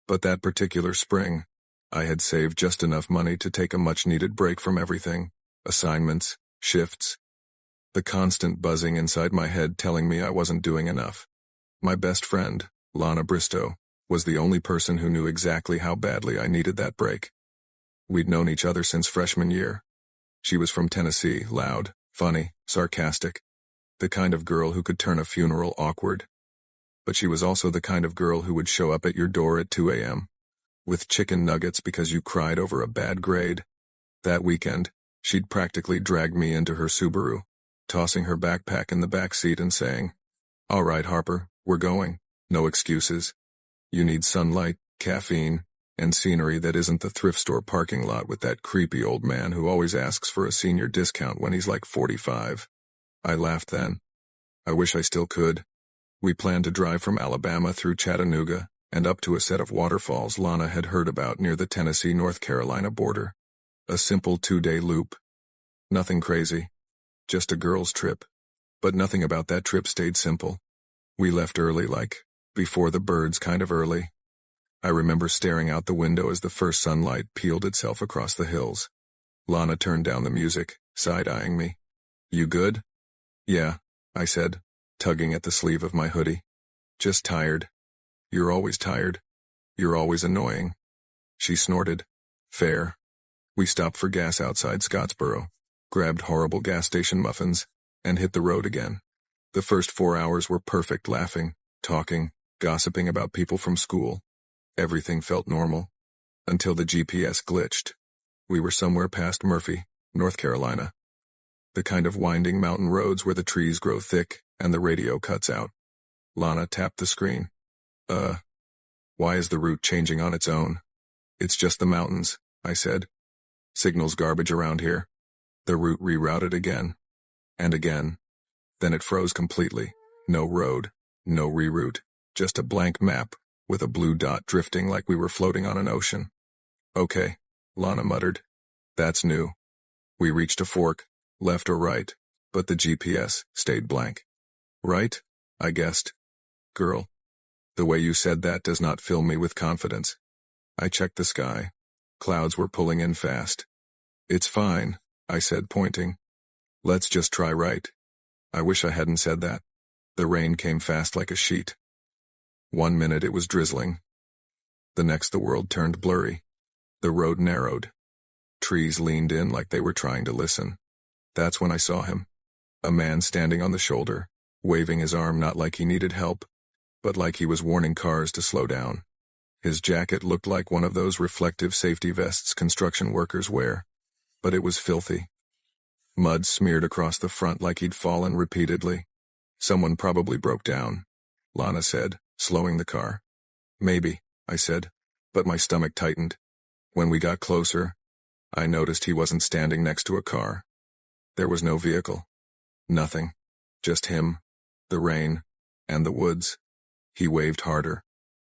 but that particular spring, I had saved just enough money to take a much-needed break from everything, assignments, shifts. The constant buzzing inside my head telling me I wasn't doing enough. My best friend, Lana Bristow, was the only person who knew exactly how badly I needed that break. We'd known each other since freshman year. She was from Tennessee, loud, funny, sarcastic. The kind of girl who could turn a funeral awkward. But she was also the kind of girl who would show up at your door at 2 a.m. with chicken nuggets because you cried over a bad grade. That weekend, she'd practically dragged me into her Subaru, tossing her backpack in the back seat and saying, "All right, Harper, we're going. No excuses. You need sunlight, caffeine, and scenery that isn't the thrift store parking lot with that creepy old man who always asks for a senior discount when he's like 45. I laughed then. I wish I still could. We planned to drive from Alabama through Chattanooga and up to a set of waterfalls Lana had heard about near the Tennessee-North Carolina border. A simple 2-day loop. Nothing crazy. Just a girls' trip. But nothing about that trip stayed simple. We left early, like, before the birds, kind of early. I remember staring out the window as the first sunlight peeled itself across the hills. Lana turned down the music, side-eyeing me. "You good?" "Yeah," I said, tugging at the sleeve of my hoodie. "Just tired." "You're always tired. You're always annoying." She snorted. Fair. We stopped for gas outside Scottsboro, grabbed horrible gas station muffins, and hit the road again. The first 4 hours were perfect, laughing, talking, gossiping about people from school. Everything felt normal. Until the GPS glitched. We were somewhere past Murphy, North Carolina. The kind of winding mountain roads where the trees grow thick and the radio cuts out. Lana tapped the screen. Why is the route changing on its own? It's just the mountains, I said. Signal's garbage around here. The route rerouted again. And again. Then it froze completely. No road. No reroute. Just a blank map, with a blue dot drifting like we were floating on an ocean. Okay, Lana muttered. That's new. We reached a fork, left or right, but the GPS stayed blank. Right? I guessed. Girl. The way you said that does not fill me with confidence. I checked the sky. Clouds were pulling in fast. It's fine, I said, pointing. Let's just try right. I wish I hadn't said that. The rain came fast like a sheet. 1 minute it was drizzling. The next the world turned blurry. The road narrowed. Trees leaned in like they were trying to listen. That's when I saw him. A man standing on the shoulder, waving his arm not like he needed help, but like he was warning cars to slow down. His jacket looked like one of those reflective safety vests construction workers wear, but it was filthy. Mud smeared across the front like he'd fallen repeatedly. Someone probably broke down, Lana said, slowing the car. Maybe, I said, but my stomach tightened. When we got closer, I noticed he wasn't standing next to a car. There was no vehicle. Nothing. Just him, the rain, and the woods. He waved harder.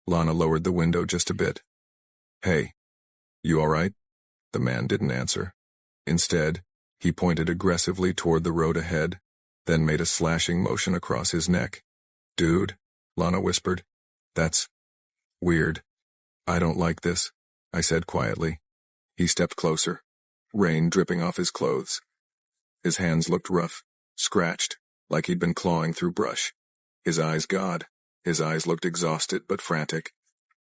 Lana lowered the window just a bit. Hey, you all right? The man didn't answer. Instead, he pointed aggressively toward the road ahead, then made a slashing motion across his neck. Dude, Lana whispered. That's weird. I don't like this, I said quietly. He stepped closer, rain dripping off his clothes. His hands looked rough, scratched, like he'd been clawing through brush. His eyes looked exhausted but frantic.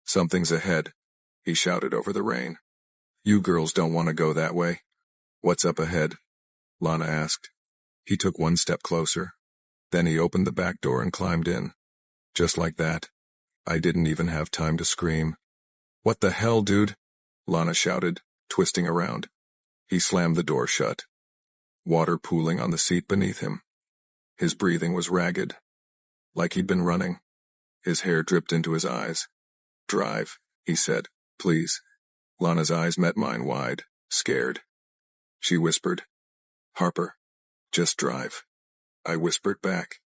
Something's ahead, he shouted over the rain. You girls don't want to go that way. What's up ahead? Lana asked. He took 1 step closer. Then he opened the back door and climbed in. Just like that. I didn't even have time to scream. What the hell, dude? Lana shouted, twisting around. He slammed the door shut. Water pooling on the seat beneath him. His breathing was ragged, like he'd been running. His hair dripped into his eyes. Drive, he said, please. Lana's eyes met mine wide, scared. She whispered, Harper, just drive. I whispered back.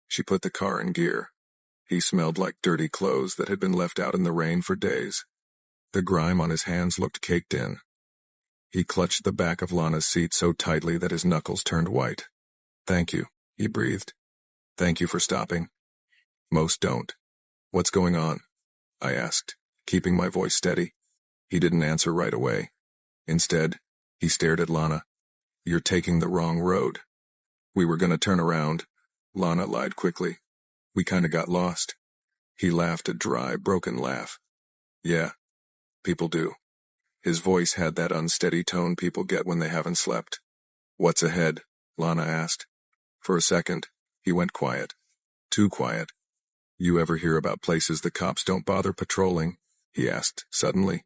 She put the car in gear. He smelled like dirty clothes that had been left out in the rain for days. The grime on his hands looked caked in. He clutched the back of Lana's seat so tightly that his knuckles turned white. Thank you, he breathed. Thank you for stopping. Most don't. What's going on? I asked, keeping my voice steady. He didn't answer right away. Instead, he stared at Lana. You're taking the wrong road. We were gonna turn around, Lana lied quickly. We kinda got lost. He laughed a dry, broken laugh. Yeah, people do. His voice had that unsteady tone people get when they haven't slept. What's ahead? Lana asked. For a second, he went quiet. Too quiet. You ever hear about places the cops don't bother patrolling? He asked, suddenly.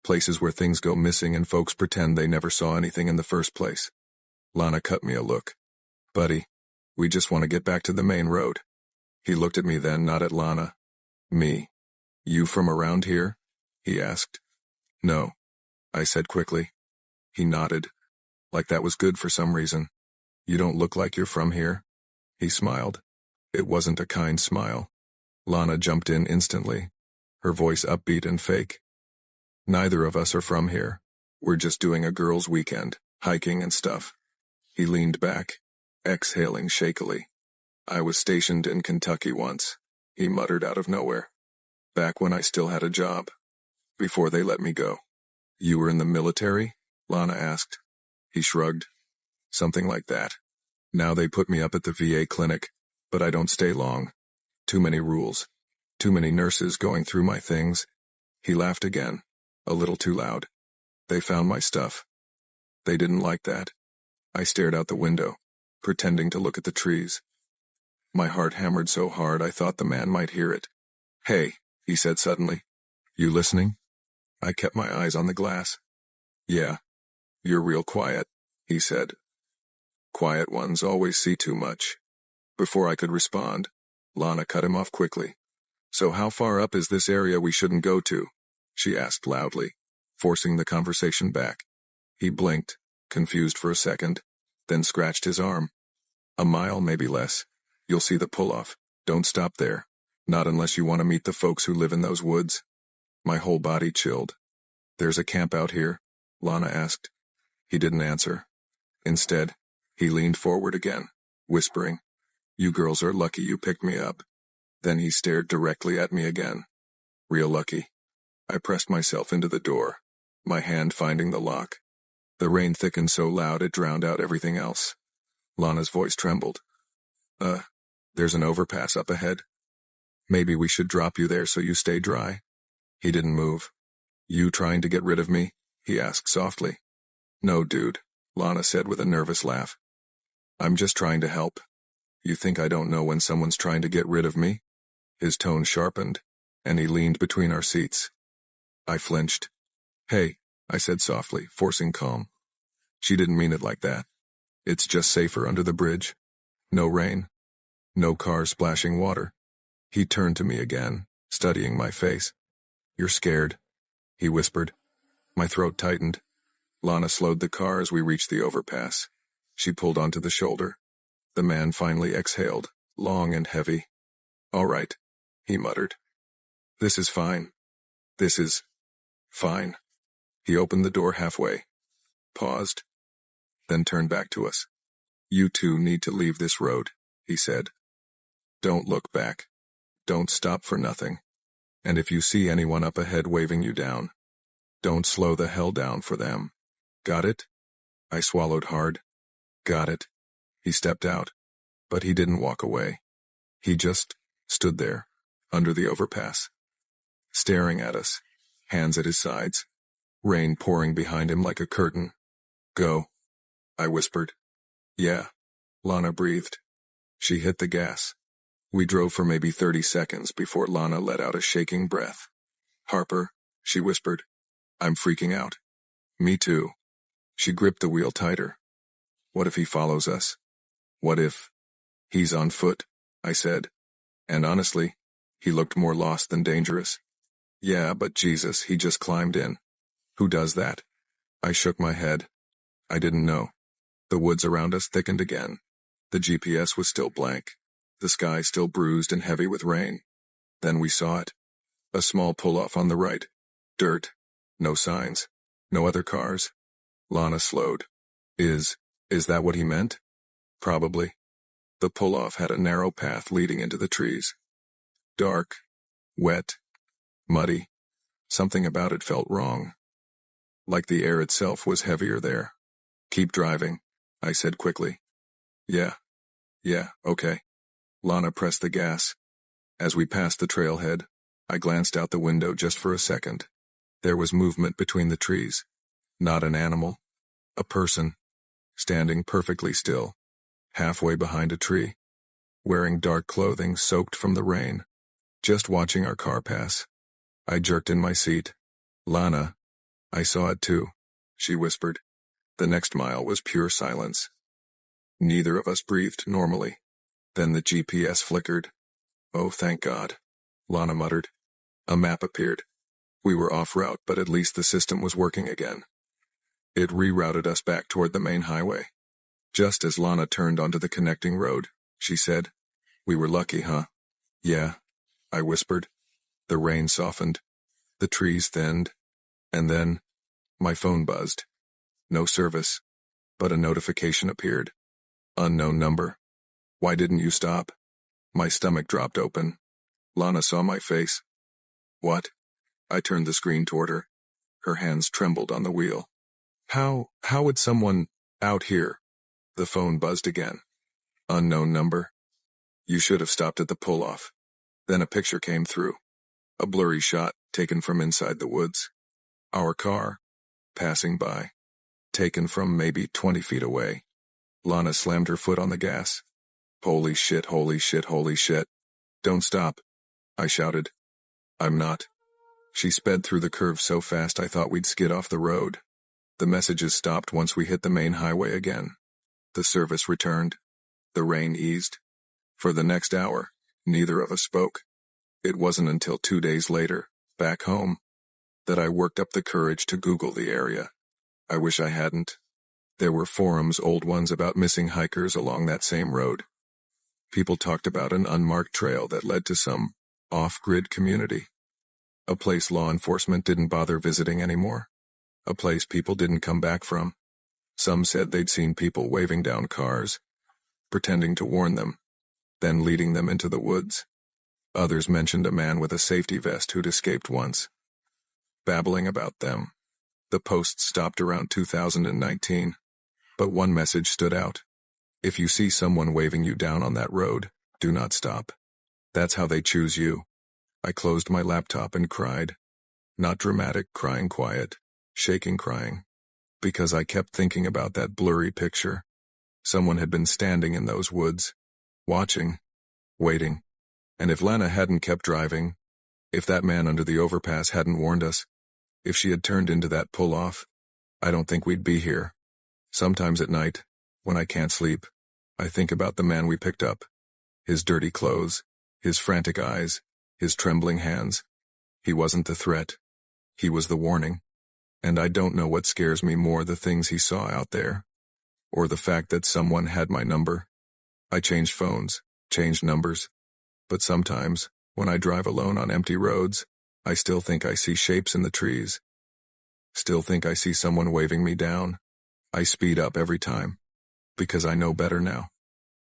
Places where things go missing and folks pretend they never saw anything in the first place. Lana cut me a look. Buddy, we just want to get back to the main road. He looked at me then, not at Lana. Me. You from around here? He asked. No, I said quickly. He nodded, like that was good for some reason. You don't look like you're from here. He smiled. It wasn't a kind smile. Lana jumped in instantly, her voice upbeat and fake. Neither of us are from here. We're just doing a girls' weekend, hiking and stuff. He leaned back, exhaling shakily. I was stationed in Kentucky once, he muttered out of nowhere. Back when I still had a job. Before they let me go. You were in the military? Lana asked. He shrugged. Something like that. Now they put me up at the VA clinic, but I don't stay long. Too many rules. Too many nurses going through my things. He laughed again. A little too loud. They found my stuff. They didn't like that. I stared out the window, pretending to look at the trees. My heart hammered so hard I thought the man might hear it. "Hey," he said suddenly. "You listening?" I kept my eyes on the glass. "Yeah. You're real quiet," he said. Quiet ones always see too much. Before I could respond, Lana cut him off quickly. "So how far up is this area we shouldn't go to?" she asked loudly, forcing the conversation back. He blinked, confused for a second, then scratched his arm. "A mile, maybe less. You'll see the pull-off. Don't stop there. Not unless you want to meet the folks who live in those woods." My whole body chilled. "There's a camp out here?" Lana asked. He didn't answer. Instead, he leaned forward again, whispering, "You girls are lucky you picked me up." Then he stared directly at me again. Real lucky. I pressed myself into the door, my hand finding the lock. The rain thickened so loud it drowned out everything else. Lana's voice trembled. There's an overpass up ahead. Maybe we should drop you there so you stay dry." He didn't move. "You trying to get rid of me?" he asked softly. "No, dude," Lana said with a nervous laugh. "I'm just trying to help. You think I don't know when someone's trying to get rid of me?" His tone sharpened, and he leaned between our seats. I flinched. "Hey," I said softly, forcing calm. "She didn't mean it like that. It's just safer under the bridge. No rain. No cars splashing water." He turned to me again, studying my face. "You're scared," he whispered. My throat tightened. Lana slowed the car as we reached the overpass. She pulled onto the shoulder. The man finally exhaled, long and heavy. "All right," he muttered. "This is fine. This is fine." He opened the door halfway, paused, then turned back to us. "You two need to leave this road," he said. "Don't look back. Don't stop for nothing. And if you see anyone up ahead waving you down, don't slow the hell down for them. Got it?" I swallowed hard. "Got it." He stepped out, but he didn't walk away. He just stood there, under the overpass, staring at us, hands at his sides, rain pouring behind him like a curtain. "Go," I whispered. "Yeah," Lana breathed. She hit the gas. We drove for maybe 30 seconds before Lana let out a shaking breath. "Harper," she whispered. "I'm freaking out." "Me too." She gripped the wheel tighter. "What if he follows us? What if—" "He's on foot," I said. And honestly, he looked more lost than dangerous. "Yeah, but Jesus, he just climbed in. Who does that?" I shook my head. I didn't know. The woods around us thickened again. The GPS was still blank. The sky still bruised and heavy with rain. Then we saw it. A small pull-off on the right. Dirt. No signs. No other cars. Lana slowed. Is that what he meant? Probably. The pull-off had a narrow path leading into the trees. Dark. Wet. Muddy. Something about it felt wrong. Like the air itself was heavier there. "Keep driving," I said quickly. Yeah, okay." Lana pressed the gas. As we passed the trailhead, I glanced out the window just for a second. There was movement between the trees. Not an animal. A person. Standing perfectly still. Halfway behind a tree. Wearing dark clothing soaked from the rain. Just watching our car pass. I jerked in my seat. "Lana." "I saw it too," she whispered. The next mile was pure silence. Neither of us breathed normally. Then the GPS flickered. "Oh, thank God," Lana muttered. A map appeared. We were off route, but at least the system was working again. It rerouted us back toward the main highway. Just as Lana turned onto the connecting road, she said, "We were lucky, huh?" "Yeah," I whispered. The rain softened. The trees thinned. And then, my phone buzzed. No service, but a notification appeared. "Unknown number. Why didn't you stop?" My stomach dropped open. Lana saw my face. "What?" I turned the screen toward her. Her hands trembled on the wheel. How would someone, out here?" The phone buzzed again. "Unknown number. You should have stopped at the pull-off." Then a picture came through. A blurry shot, taken from inside the woods. Our car, passing by, taken from maybe 20 feet away. Lana slammed her foot on the gas. Holy shit, holy shit, holy shit. Don't stop, I shouted. I'm not. She sped through the curve so fast I thought we'd skid off the road. The messages stopped once we hit the main highway again. The service returned. The rain eased. For the next hour, neither of us spoke. It wasn't until 2 days later, back home, that I worked up the courage to Google the area. I wish I hadn't. There were forums, old ones, about missing hikers along that same road. People talked about an unmarked trail that led to some off-grid community. A place law enforcement didn't bother visiting anymore. A place people didn't come back from. Some said they'd seen people waving down cars, pretending to warn them, then leading them into the woods. Others mentioned a man with a safety vest who'd escaped once. Babbling about them. The posts stopped around 2019, but one message stood out. If you see someone waving you down on that road, do not stop. That's how they choose you. I closed my laptop and cried. Not dramatic crying, quiet, shaking crying. Because I kept thinking about that blurry picture. Someone had been standing in those woods, watching, waiting. And if Lana hadn't kept driving, if that man under the overpass hadn't warned us, if she had turned into that pull-off, I don't think we'd be here. Sometimes at night, when I can't sleep, I think about the man we picked up. His dirty clothes, his frantic eyes, his trembling hands. He wasn't the threat. He was the warning. And I don't know what scares me more, the things he saw out there, or the fact that someone had my number. I changed phones, changed numbers. But sometimes, when I drive alone on empty roads, I still think I see shapes in the trees. Still think I see someone waving me down. I speed up every time. Because I know better now.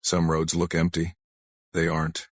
Some roads look empty. They aren't.